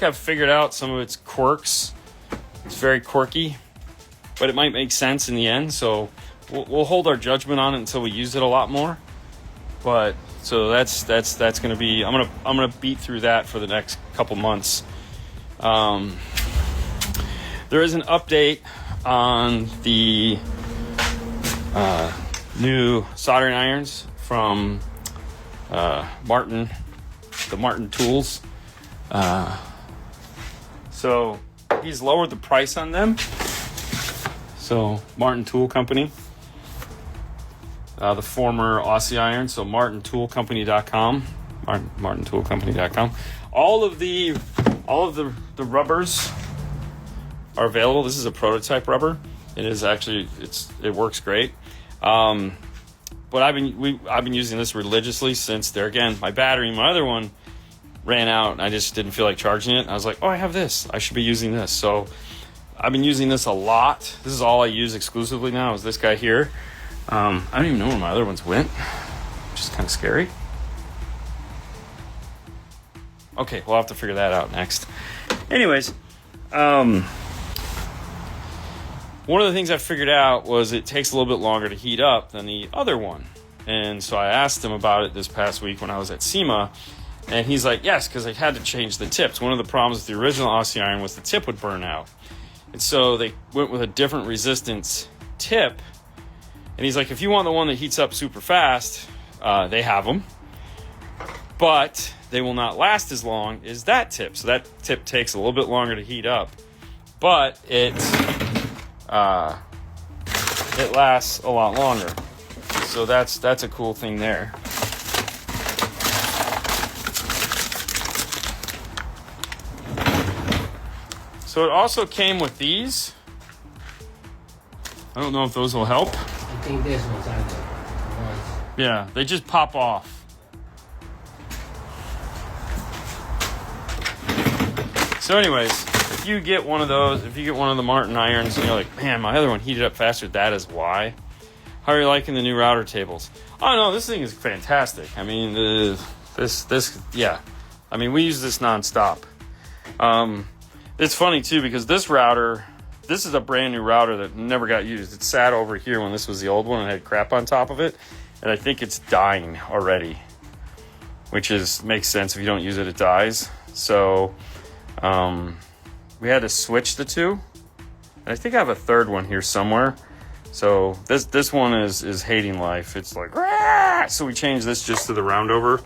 I've figured out some of its quirks. It's very quirky, but it might make sense in the end. So we'll hold our judgment on it until we use it a lot more. But so that's going to be. I'm gonna beat through that for the next couple months. There is an update on the new soldering irons from Martin, the Martin tools. So he's lowered the price on them. So Martin Tool Company, the former Aussie Iron. So martintoolcompany.com, martintoolcompany.com. All of the rubbers are available. This is a prototype rubber. It is actually it works great. But I've been using this religiously since my battery in my other one ran out, and I just didn't feel like charging it. I was like, oh, I have this. I should be using this. So I've been using this a lot. This is all I use exclusively now is this guy here. I don't even know where my other ones went, which is kind of scary. Okay, we'll have to figure that out next. Anyways, one of the things I figured out was it takes a little bit longer to heat up than the other one. And so I asked him about it this past week when I was at SEMA. And he's like, yes, because I had to change the tips. One of the problems with the original Aussie Iron was the tip would burn out. And so they went with a different resistance tip. And he's like, if you want the one that heats up super fast, they have them. But they will not last as long as that tip. So that tip takes a little bit longer to heat up. But it lasts a lot longer. So that's a cool thing there. So it also came with these. I don't know if those will help. I think this one's are the ones. Yeah, they just pop off. So anyways, if you get one of those, if you get one of the Martin irons and you're like, man, my other one heated up faster, that is why. How are you liking the new router tables? Oh no, this thing is fantastic. I mean, yeah. I mean, we use this nonstop. It's funny too because this is a brand new router that never got used. It sat over here when this was the old one and had crap on top of it, and I think it's dying already, which makes sense. If you don't use it, it dies. So we had to switch the two, and I think I have a third one here somewhere. So this one is hating life. It's like, Rah! So we changed this just to the round over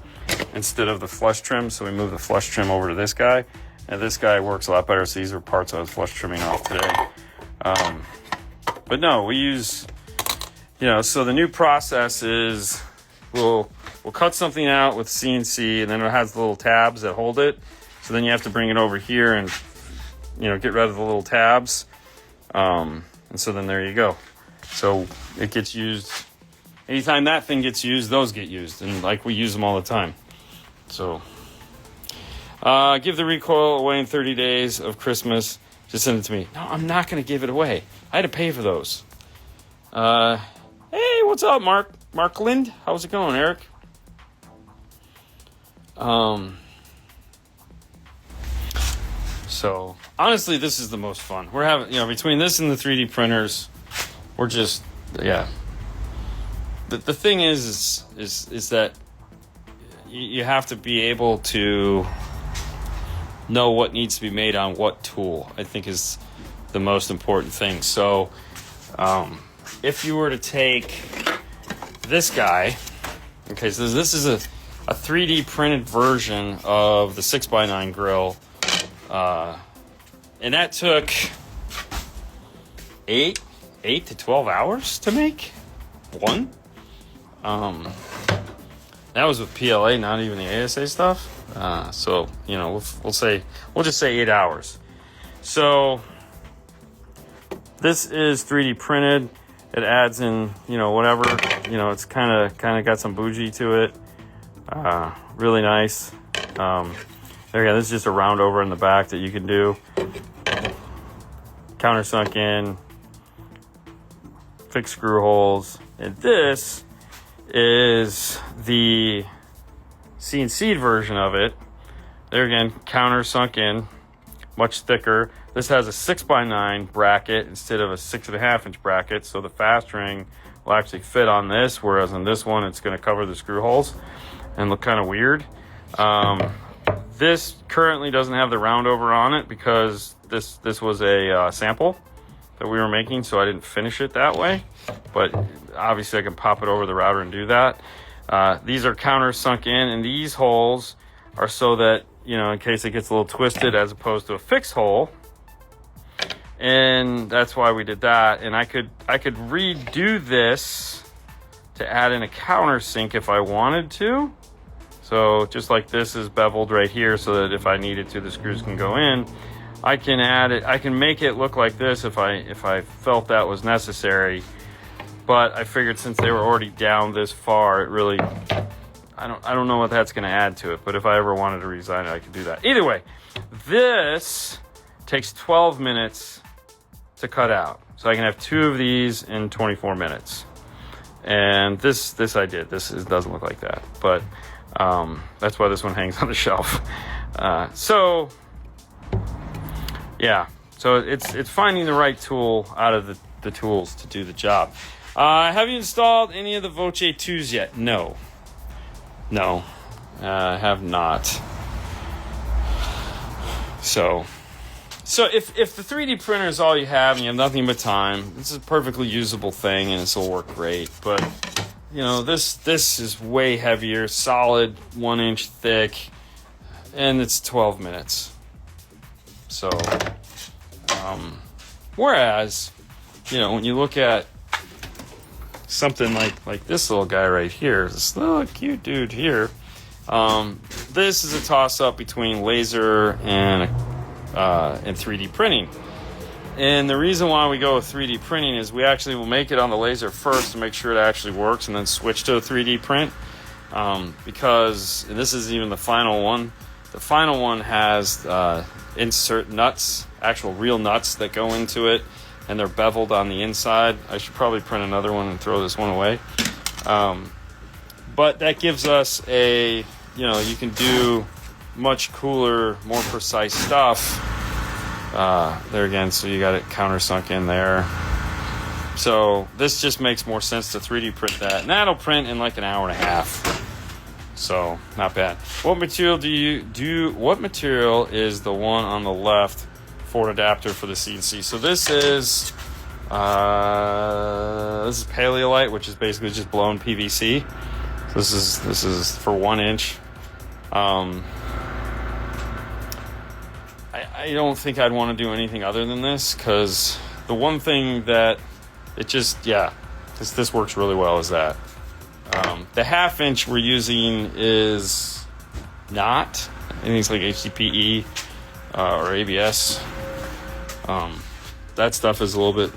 instead of the flush trim. So we moved the flush trim over to this guy. And this guy works a lot better. So these are parts I was flush trimming off today. But no, we use, so the new process is we'll cut something out with CNC, and then it has the little tabs that hold it. So then you have to bring it over here and, get rid of the little tabs. And so then there you go. So it gets used. Anytime that thing gets used, those get used. And we use them all the time. So Give the recoil away in 30 days of Christmas. Just send it to me. No, I'm not going to give it away. I had to pay for those. Hey, what's up, Mark? Mark Lind? How's it going, Eric? So, honestly, this is the most fun. We're having, between this and the 3D printers, we're just, yeah. The thing is that you have to be able to know what needs to be made on what tool, I think is the most important thing. So, if you were to take this guy, okay, so this is a 3D printed version of the 6x9 grill, and that took 8 to 12 hours to make one. That was with PLA, not even the ASA stuff. So we'll just say 8 hours. So this is 3D printed. It adds in, whatever, it's kind of got some bougie to it. Really nice. Again, this is just a round over in the back that you can do. Countersunk in, fixed screw holes, and this is the CNC version of it. There again, countersunk in, much thicker. This has a 6x9 bracket instead of a 6.5-inch bracket, so the fast ring will actually fit on this, whereas on this one it's going to cover the screw holes and look kind of weird. This currently doesn't have the round over on it because this was a sample that we were making, so I didn't finish it that way. But obviously I can pop it over the router and do that. These are countersunk in, and these holes are so that, in case it gets a little twisted as opposed to a fixed hole. And that's why we did that. And I could redo this to add in a countersink if I wanted to. So just like this is beveled right here so that if I needed to, the screws can go in. I can add it, I can make it look like this if I felt that was necessary. But I figured since they were already down this far, it really, I don't know what that's going to add to it. But if I ever wanted to redesign it, I could do that. Either way, this takes 12 minutes to cut out. So I can have 2 of these in 24 minutes. And this I did. This doesn't look like that. But that's why this one hangs on the shelf. So it's finding the right tool out of the tools to do the job. Have you installed any of the Voce 2s yet? No, I have not. So if the 3D printer is all you have and you have nothing but time, this is a perfectly usable thing and this will work great. But this is way heavier, solid, 1 inch thick, and it's 12 minutes. So, whereas, when you look at something like this little guy right here, this little cute dude here, this is a toss-up between laser and 3D printing. And the reason why we go with 3D printing is we actually will make it on the laser first to make sure it actually works and then switch to a 3D print. Because this isn't even the final one. The final one has insert nuts, actual real nuts that go into it, and they're beveled on the inside. I should probably print another one and throw this one away. But that gives us you can do much cooler, more precise stuff. There again, so you got it countersunk in there. So this just makes more sense to 3D print that. And that'll print in like an hour and a half. So not bad. What material what material is the one on the left for an adapter for the CNC? So this is Paleolite, which is basically just blown PVC. So this is for 1 inch. I don't think I'd want to do anything other than this, because the one thing that this works really well is that the 1/2 inch we're using is not. I think it's like HDPE or ABS. That stuff is a little bit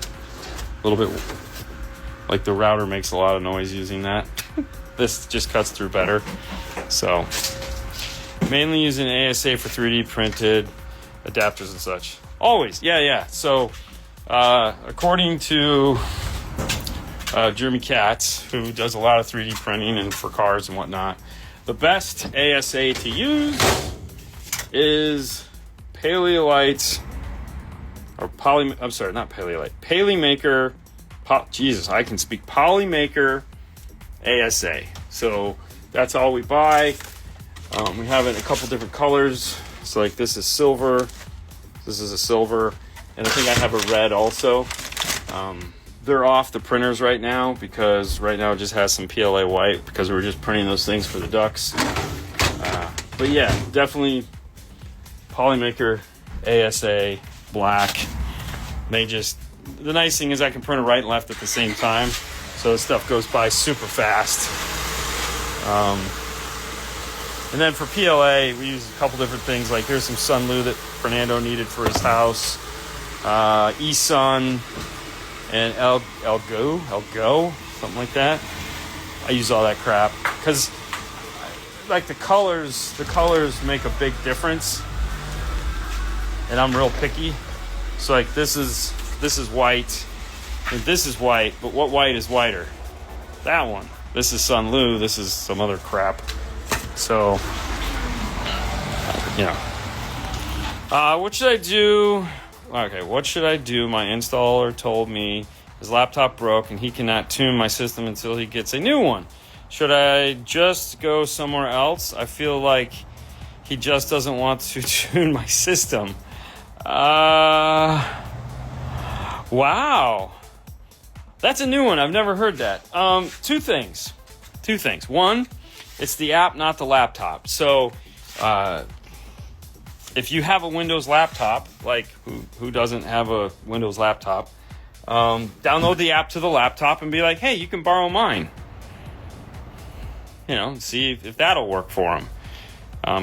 like the router makes a lot of noise using that. This just cuts through better. So Mainly using ASA for 3D printed adapters and such. Always, yeah. So, according to Jeremy Katz, who does a lot of 3D printing and for cars and whatnot, the best ASA to use is Paleolite's, or Polymaker. Jesus, I can speak. Polymaker ASA. So that's all we buy. We have it in a couple different colors. So like this is silver. This is a silver, and I think I have a red also. They're off the printers right now because right now it just has some PLA white because we were just printing those things for the ducks. But yeah, definitely Polymaker ASA black. The nice thing is I can print it right and left at the same time, so the stuff goes by super fast. And then for PLA, we use a couple different things. Like here's some Sunlu that Fernando needed for his house, eSun, and Elgo, something like that. I use all that crap because, like, the colors make a big difference, and I'm real picky. So like this is white, and this is white, but what white is whiter? That one. This is Sunlu. This is some other crap. So, what should I do? Okay, what should I do? My installer told me his laptop broke and he cannot tune my system until he gets a new one. Should I just go somewhere else? I feel like he just doesn't want to tune my system. Wow. That's a new one. I've never heard that. Two things. One, it's the app, not the laptop. So, if you have a Windows laptop, like who doesn't have a Windows laptop, download the app to the laptop and be like, hey, you can borrow mine. See if that'll work for them.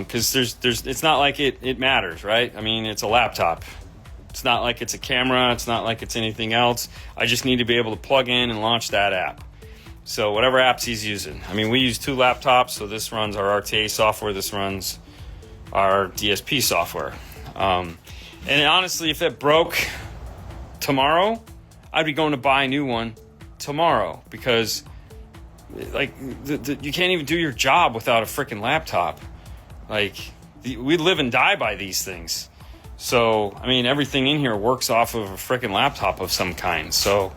Because it's not like it matters, right? I mean, it's a laptop. It's not like it's a camera. It's not like it's anything else. I just need to be able to plug in and launch that app. So whatever apps he's using. I mean, we use two laptops. So this runs our RTA software. This runs our DSP software. And honestly, if it broke tomorrow, I'd be going to buy a new one tomorrow because, like, you can't even do your job without a freaking laptop. Like, we live and die by these things. So, I mean, everything in here works off of a freaking laptop of some kind. So,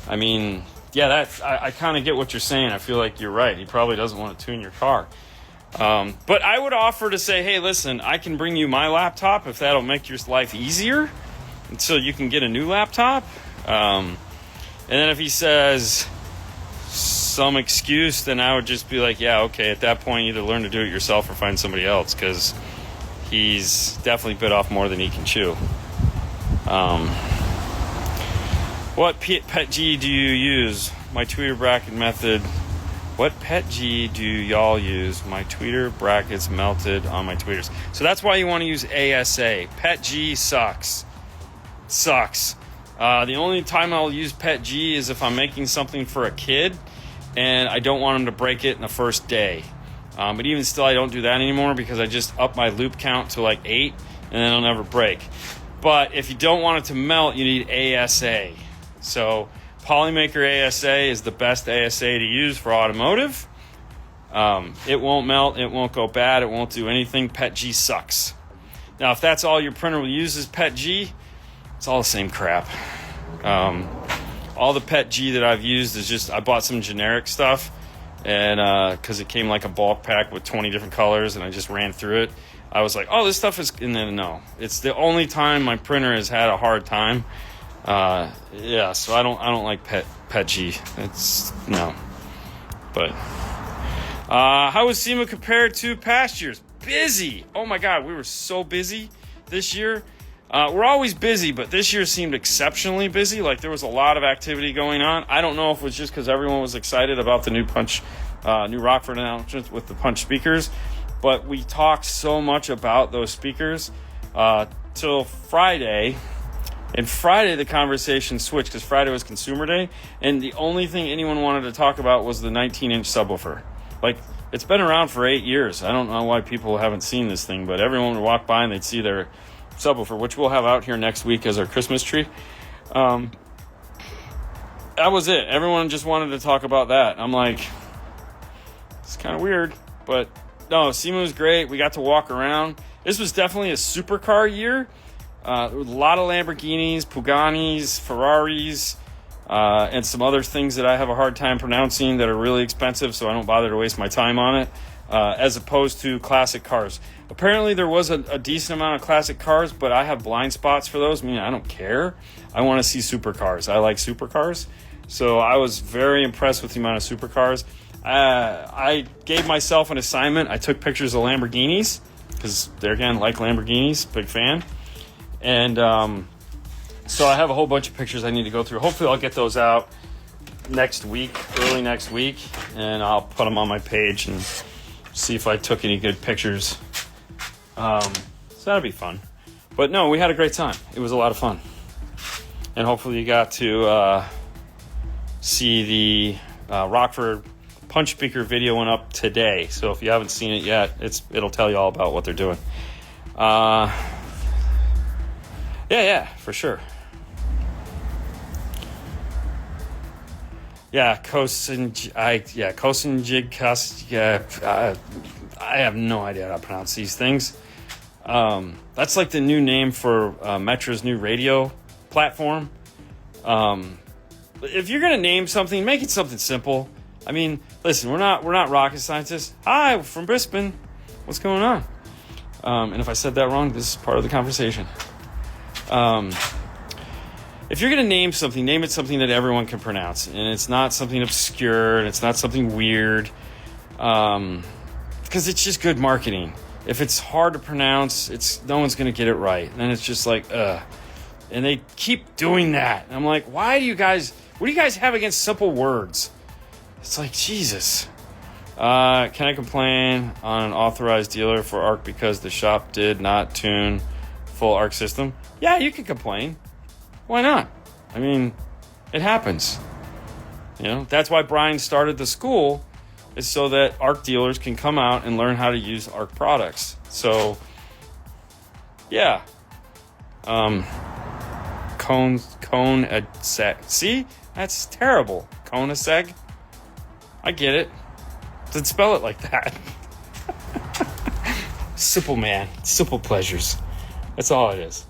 I mean, yeah, I kind of get what you're saying. I feel like you're right. He probably doesn't want to tune your car. But I would offer to say, hey, listen, I can bring you my laptop if that'll make your life easier until you can get a new laptop. And then if he says some excuse, then I would just be like, yeah, okay, at that point, either learn to do it yourself or find somebody else because he's definitely bit off more than he can chew. What PETG do you use? My tweeter bracket method. What PETG do y'all use? My tweeter brackets melted on my tweeters. So that's why you want to use ASA. PETG sucks. The only time I'll use PETG is if I'm making something for a kid and I don't want him to break it in the first day. But even still, I don't do that anymore because I just up my loop count to like 8 and then it'll never break. But if you don't want it to melt, you need ASA. So Polymaker ASA is the best ASA to use for automotive. It won't melt, it won't go bad, it won't do anything. PETG sucks. Now, if that's all your printer will use is PETG, it's all the same crap. All the PETG that I've used is just, I bought some generic stuff and because it came like a bulk pack with 20 different colors and I just ran through it. I was like, oh, this stuff is, and then no. It's the only time my printer has had a hard time. Yeah, so I don't like PETG. It's no. But how was SEMA compared to past years? Busy. Oh my God, we were so busy this year. We're always busy, but this year seemed exceptionally busy. Like there was a lot of activity going on. I don't know if it was just because everyone was excited about the new Rockford announcements with the Punch speakers, but we talked so much about those speakers till Friday. And Friday, the conversation switched because Friday was Consumer Day, and the only thing anyone wanted to talk about was the 19-inch subwoofer. Like, it's been around for 8 years. I don't know why people haven't seen this thing, but everyone would walk by and they'd see their subwoofer, which we'll have out here next week as our Christmas tree. That was it. Everyone just wanted to talk about that. I'm like, it's kind of weird, but no, SEMA was great. We got to walk around. This was definitely a supercar year. A lot of Lamborghinis, Puganis, Ferraris, and some other things that I have a hard time pronouncing that are really expensive, so I don't bother to waste my time on it, as opposed to classic cars. Apparently there was a decent amount of classic cars, but I have blind spots for those. I mean, I don't care. I want to see supercars. I like supercars. So I was very impressed with the amount of supercars. I gave myself an assignment. I took pictures of Lamborghinis, because they're, again, like Lamborghinis, big fan. And so I have a whole bunch of pictures I need to go through. Hopefully I'll get those out next week, early next week, and I'll put them on my page and see if I took any good pictures. So that'll be fun. But no, we had a great time. It was a lot of fun. And hopefully you got to see the Rockford punch speaker video went up today. So if you haven't seen it yet, it'll tell you all about what they're doing. Yeah, for sure. Yeah, I have no idea how to pronounce these things. That's like the new name for Metra's new radio platform. If you're gonna name something, make it something simple. I mean, listen, we're not rocket scientists. Hi, we're from Brisbane. What's going on? And if I said that wrong, this is part of the conversation. If you're going to name something, name it something that everyone can pronounce. And it's not something obscure, and it's not something weird. Because it's just good marketing. If it's hard to pronounce, no one's going to get it right. And it's just like, And they keep doing that. And I'm like, what do you guys have against simple words? It's like, Jesus. Can I complain on an authorized dealer for ARC because the shop did not tune full ARC system? Yeah, you can complain. Why not? I mean, it happens. You know, that's why Brian started the school, is so that ARC dealers can come out and learn how to use ARC products. So, yeah. Cone seg. See? That's terrible. Cone seg. I get it. Didn't spell it like that. Simple, man. Simple pleasures. That's all it is.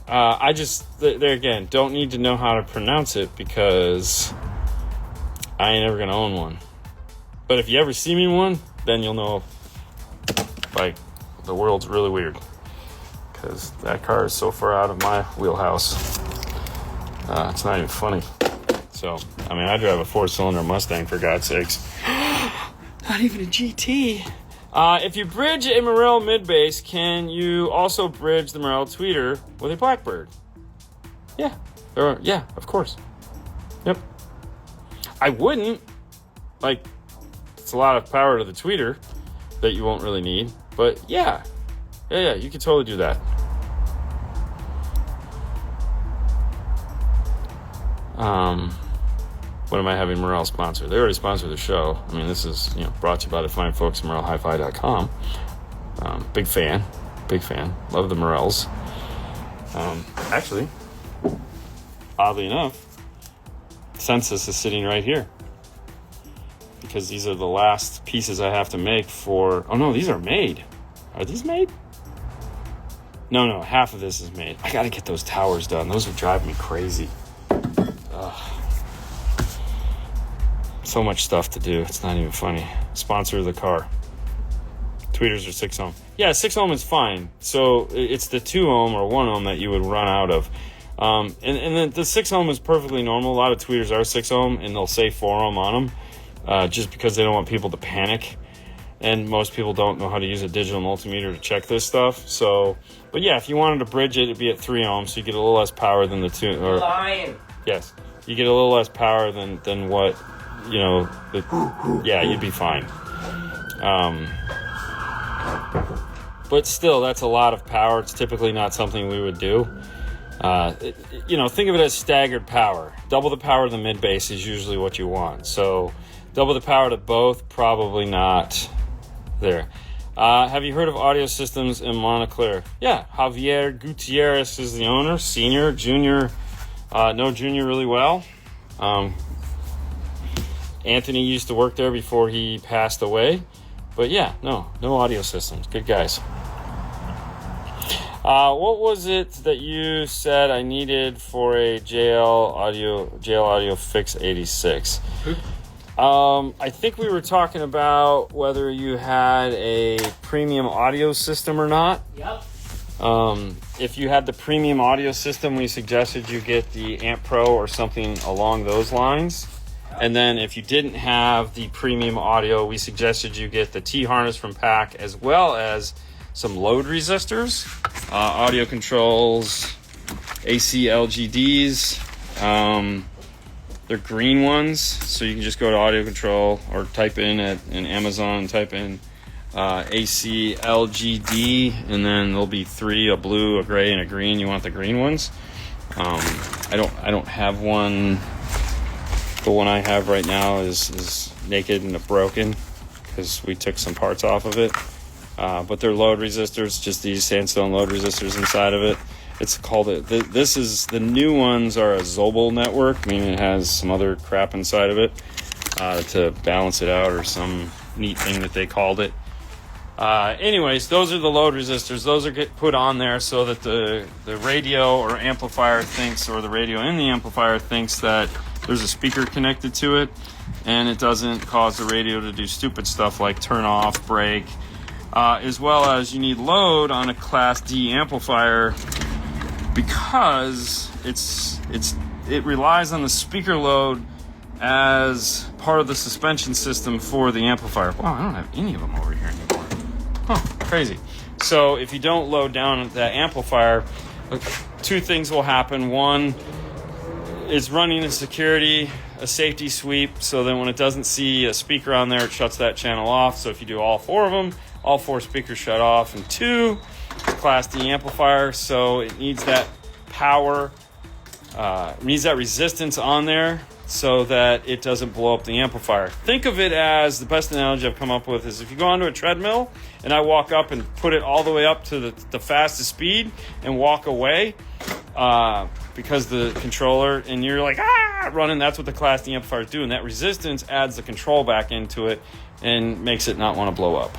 I just, there again, don't need to know how to pronounce it because I ain't ever going to own one. But if you ever see me one, then you'll know, like, the world's really weird. Because that car is so far out of my wheelhouse. It's not even funny. So, I mean, I drive a 4-cylinder Mustang, for God's sakes. Not even a GT. If you bridge a Morel mid-bass, can you also bridge the Morel tweeter with a Blackbird? Yeah. Yeah, of course. Yep. I wouldn't. Like, it's a lot of power to the tweeter that you won't really need. But, yeah. Yeah, you could totally do that. When am I having Morel sponsor? They already sponsored the show. I mean, this is, brought to you by the fine folks at MorelHiFi.com. Big fan. Love the Morels. Actually, oddly enough, Census is sitting right here. Because these are the last pieces I have to make for... Oh, no, these are made. Are these made? No, half of this is made. I gotta get those towers done. Those would drive me crazy. Ugh. So much stuff to do. It's not even funny. Sponsor of the car. Tweeters are 6 ohm. Yeah, 6 ohm is fine. So it's the 2 ohm or 1 ohm that you would run out of. And the 6 ohm is perfectly normal. A lot of tweeters are 6 ohm and they'll say 4 ohm on them just because they don't want people to panic. And most people don't know how to use a digital multimeter to check this stuff. So, but yeah, if you wanted to bridge it, it'd be at 3 ohms, so you get a little less power than the 2. Or, Lying. Yes, you get a little less power than what, yeah, you'd be fine. But still, that's a lot of power. It's typically not something we would do. Think of it as staggered power. Double the power of the mid bass is usually what you want. So Double the power to both? Probably not. There. Have you heard of Audio Systems in Montclair? Yeah, Javier Gutierrez is the owner. Senior, junior, know junior really well. Anthony used to work there before he passed away. But yeah, no Audio Systems. Good guys. What was it that you said I needed for a JL Audio Fix 86? I think we were talking about whether you had a premium audio system or not. Yep. If you had the premium audio system, we suggested you get the Amp Pro or something along those lines. And then if you didn't have the premium audio, we suggested you get the T-harness from PAC as well as some load resistors, audio controls, AC LGDs. They're green ones, so you can just go to audio control or type in in Amazon, type in AC LGD, and then there'll be 3, a blue, a gray, and a green. You want the green ones. I don't have one. The one I have right now is naked and broken because we took some parts off of it. But they're load resistors, just these sandstone load resistors inside of it. It's called the new ones are a Zobel network, meaning it has some other crap inside of it to balance it out or some neat thing that they called it. Anyways, those are the load resistors. Those are get put on there so that the radio or amplifier thinks, or the radio in the amplifier thinks that there's a speaker connected to it, and it doesn't cause the radio to do stupid stuff like turn off, break, as well as you need load on a Class D amplifier because it relies on the speaker load as part of the suspension system for the amplifier. Wow, I don't have any of them over here anymore. Huh, crazy. So if you don't load down that amplifier, 2 things will happen. One, it's running a safety sweep, so then when it doesn't see a speaker on there, it shuts that channel off. So if you do all 4 of them, all 4 speakers shut off. And 2, it's a Class D amplifier, so it needs that power, needs that resistance on there so that it doesn't blow up the amplifier. Think of it as, the best analogy I've come up with is if you go onto a treadmill and I walk up and put it all the way up to the fastest speed and walk away, because the controller, and you're like, running, that's what the Class D amplifiers do, and that resistance adds the control back into it and makes it not want to blow up.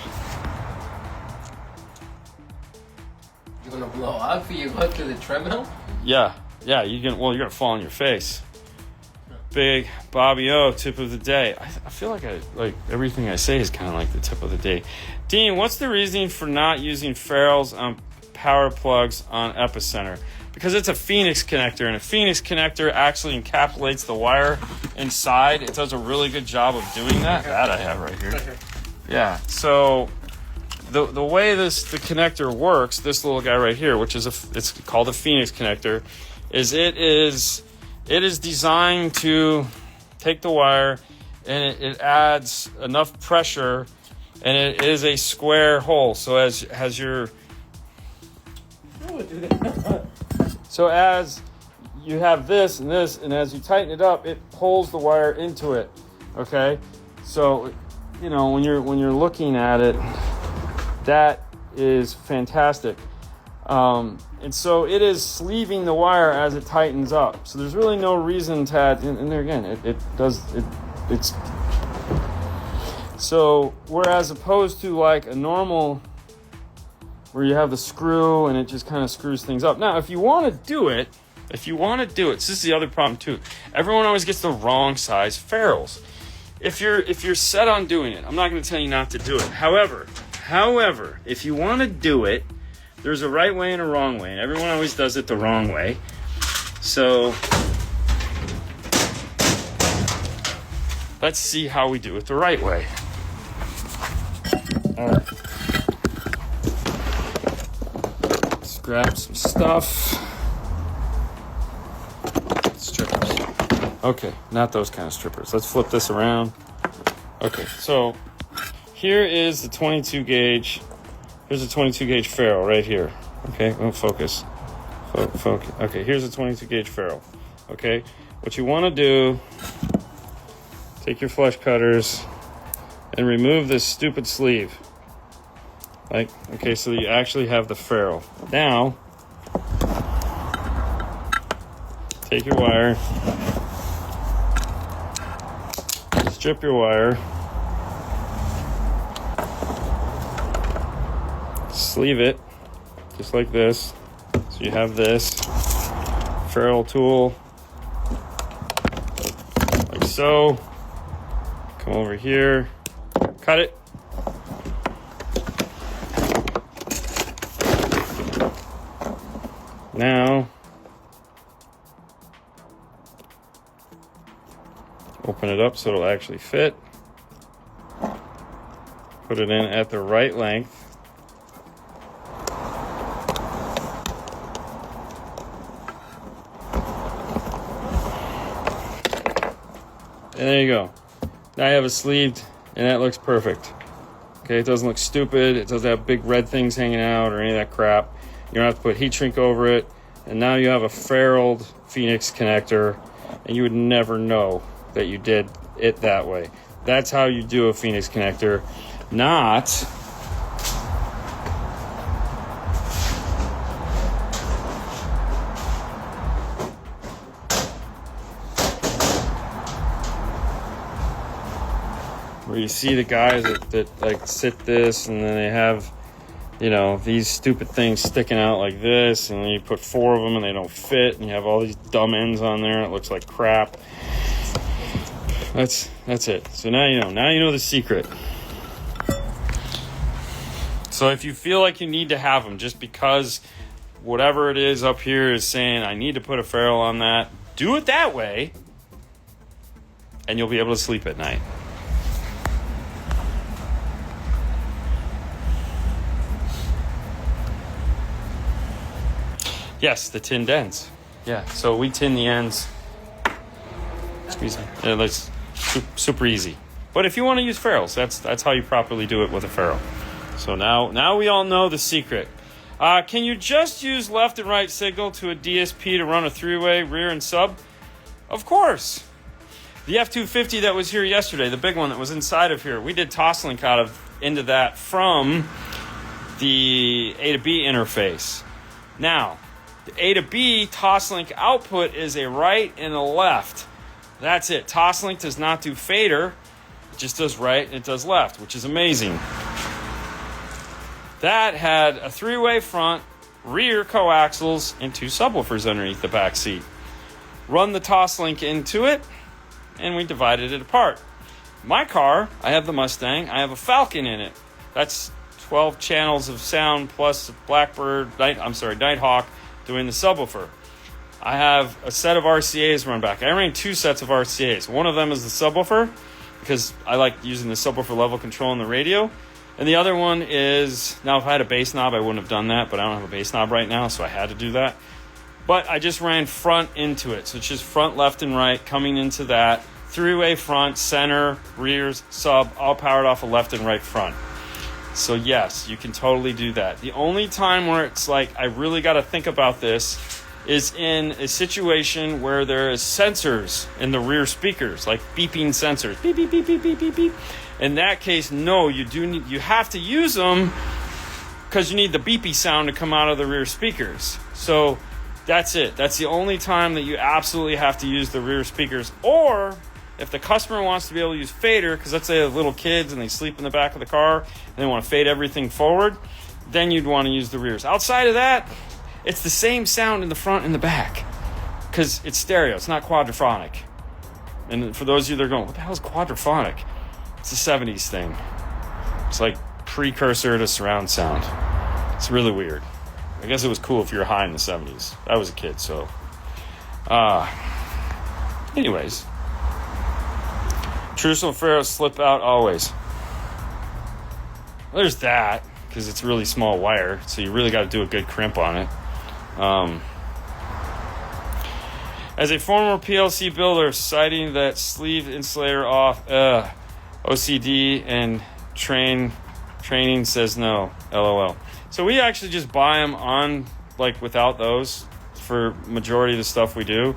You're gonna blow up if you go to the treadmill? Yeah, you're gonna fall on your face. Big Bobby O, tip of the day. I feel like everything I say is kind of like the tip of the day. Dean, what's the reasoning for not using ferrules on power plugs on epicenter? Because it's a Phoenix connector, and a Phoenix connector actually encapsulates the wire inside. It does a really good job of doing that. That I have right here. Yeah, so the way the connector works, this little guy right here, which is it's called a Phoenix connector, is it is designed to take the wire, and it adds enough pressure, and it is a square hole. So as your So as you have this and this, and as you tighten it up, it pulls the wire into it. Okay, so when you're looking at it, that is fantastic. And so it is sleeving the wire as it tightens up. So there's really no reason to add. And there again, it's so whereas opposed to like a normal, where you have the screw and it just kind of screws things up. Now, if you want to do it, this is the other problem too. Everyone always gets the wrong size ferrules. If you're set on doing it, I'm not going to tell you not to do it. However, if you want to do it, there's a right way and a wrong way, and everyone always does it the wrong way. So let's see how we do it the right way. All right. Let's grab some stuff. Strippers. Okay, not those kind of strippers. Let's flip this around. Okay, so here is the 22 gauge. Here's a 22 gauge ferrule right here. Okay, focus. Focus. Okay, here's a 22 gauge ferrule. Okay, what you want to do take your flush cutters and remove this stupid sleeve. Like, okay, so you actually have the ferrule. Now, take your wire, strip your wire, sleeve it, just like this. So you have this ferrule tool, like so. Come over here, cut it. Now, open it up so it'll actually fit. Put it in at the right length. And there you go. Now you have it sleeved, and that looks perfect. Okay, it doesn't look stupid. It doesn't have big red things hanging out or any of that crap. You don't have to put heat shrink over it. And now you have a ferruled Phoenix connector, and you would never know that you did it that way. That's how you do a Phoenix connector, not where you see the guys that like sit this and then they have, you know, these stupid things sticking out like this, and then you put 4 of them and they don't fit, and you have all these dumb ends on there. It looks like crap. That's it. So now you know. Now you know the secret. So if you feel like you need to have them just because whatever it is up here is saying I need to put a ferrule on that, do it that way, and you'll be able to sleep at night. Yes, the tinned ends. Yeah, so we tin the ends. Squeeze it. It's super easy. But if you want to use ferrules, that's how you properly do it with a ferrule. So now we all know the secret. Can you just use left and right signal to a DSP to run a 3-way rear and sub? Of course. The F250 that was here yesterday, the big one that was inside of here, we did toslink into that from the A to B interface. Now, the A to B toslink output is a right and a left. That's it. Toslink does not do fader. It just does right and it does left, which is amazing. That had a 3-way front, rear coaxials, and 2 subwoofers underneath the back seat. Run the toslink into it, and we divided it apart. My car, I have the Mustang, I have a Falcon in it. That's 12 channels of sound plus Nighthawk doing the subwoofer. I have a set of RCAs run back. I ran 2 sets of RCAs. One of them is the subwoofer, because I like using the subwoofer level control in the radio. And the other one is, now if I had a bass knob, I wouldn't have done that, but I don't have a bass knob right now, so I had to do that. But I just ran front into it. So it's just front, left, and right coming into that. 3-way front, center, rears, sub, all powered off of left and right front. So yes, you can totally do that. The only time where it's like, I really got to think about this is in a situation where there is sensors in the rear speakers, like beeping sensors. Beep, beep, beep, beep, beep, beep, beep. In that case, no, you have to use them because you need the beepy sound to come out of the rear speakers. So that's it. That's the only time that you absolutely have to use the rear speakers. Or if the customer wants to be able to use fader, because let's say they have little kids and they sleep in the back of the car and they want to fade everything forward, then you'd want to use the rears. Outside of that, it's the same sound in the front and the back because it's stereo. It's not quadraphonic. And for those of you that are going, what the hell is quadraphonic? It's a 70s thing. It's like precursor to surround sound. It's really weird. I guess it was cool if you were high in the 70s. I was a kid, so. Anyways. Trucial ferrules slip out always. Well, there's that, because it's really small wire, so you really got to do a good crimp on it. As a former PLC builder, citing that sleeve insulator off, OCD and training says no, LOL. So we actually just buy them on, like, without those for majority of the stuff we do,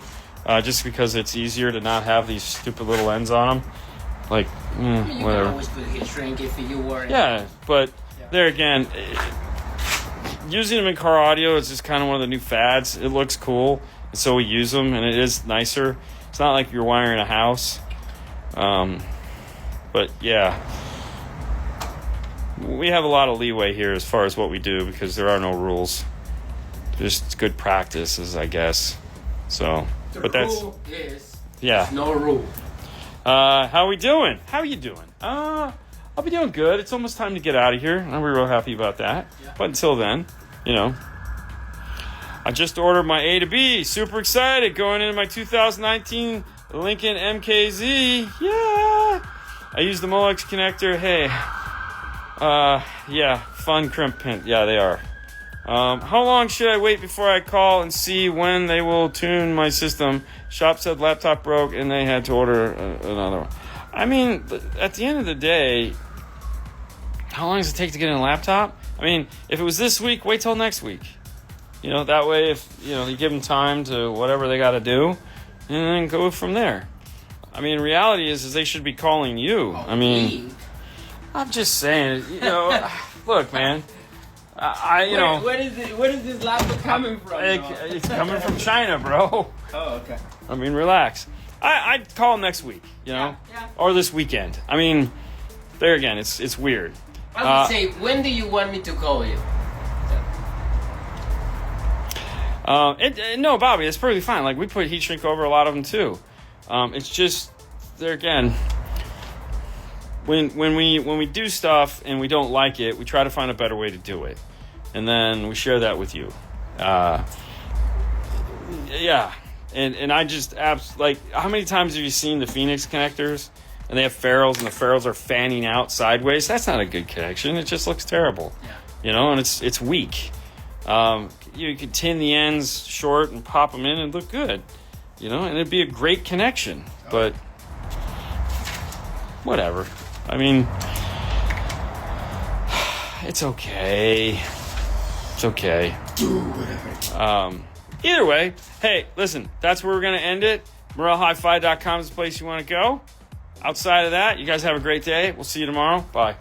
just because it's easier to not have these stupid little ends on them. like I mean, you whatever. can always put a heat shrink if you were. Yeah, but there again, using them in car audio is just kind of one of the new fads. It looks cool, and so we use them, and it is nicer. It's not like you're wiring a house. But yeah, we have a lot of leeway here as far as what we do because there are no rules. Just good practices, I guess. So, The rule is no rule. How are we doing? How are you doing? I'll be doing good. It's almost time to get out of here. I'm real happy about that. Yeah. But until then, I just ordered my A to B. Super excited. Going into my 2019 Lincoln MKZ. Yeah. I used the Molex connector. Hey. Yeah. Fun crimp pin. Yeah, they are. How long should I wait before I call and see when they will tune my system? Shop said laptop broke and they had to order another one. I mean, at the end of the day, how long does it take to get in a laptop? I mean, if it was this week, wait till next week. That way if, you give them time to whatever they got to do and then go from there. I mean, reality is they should be calling you. I mean, I'm just saying, look, man. Where is this laptop coming from? It's coming from China, bro. Oh, okay. I mean, relax. I'd call next week, or this weekend. I mean, there again, it's weird. I would say, when do you want me to call you? No, Bobby, it's perfectly fine. Like, we put heat shrink over a lot of them too. It's just there again. When we do stuff and we don't like it, we try to find a better way to do it, and then we share that with you. Yeah, and I just like, how many times have you seen the Phoenix connectors and they have ferrules and the ferrules are fanning out sideways? That's not a good connection. It just looks terrible. And it's weak. You could tin the ends short and pop them in and look good. And it'd be a great connection, but whatever. I mean, it's okay. It's okay. Either way, hey, listen, that's where we're going to end it. MorelleHiFi.com is the place you want to go. Outside of that, you guys have a great day. We'll see you tomorrow. Bye.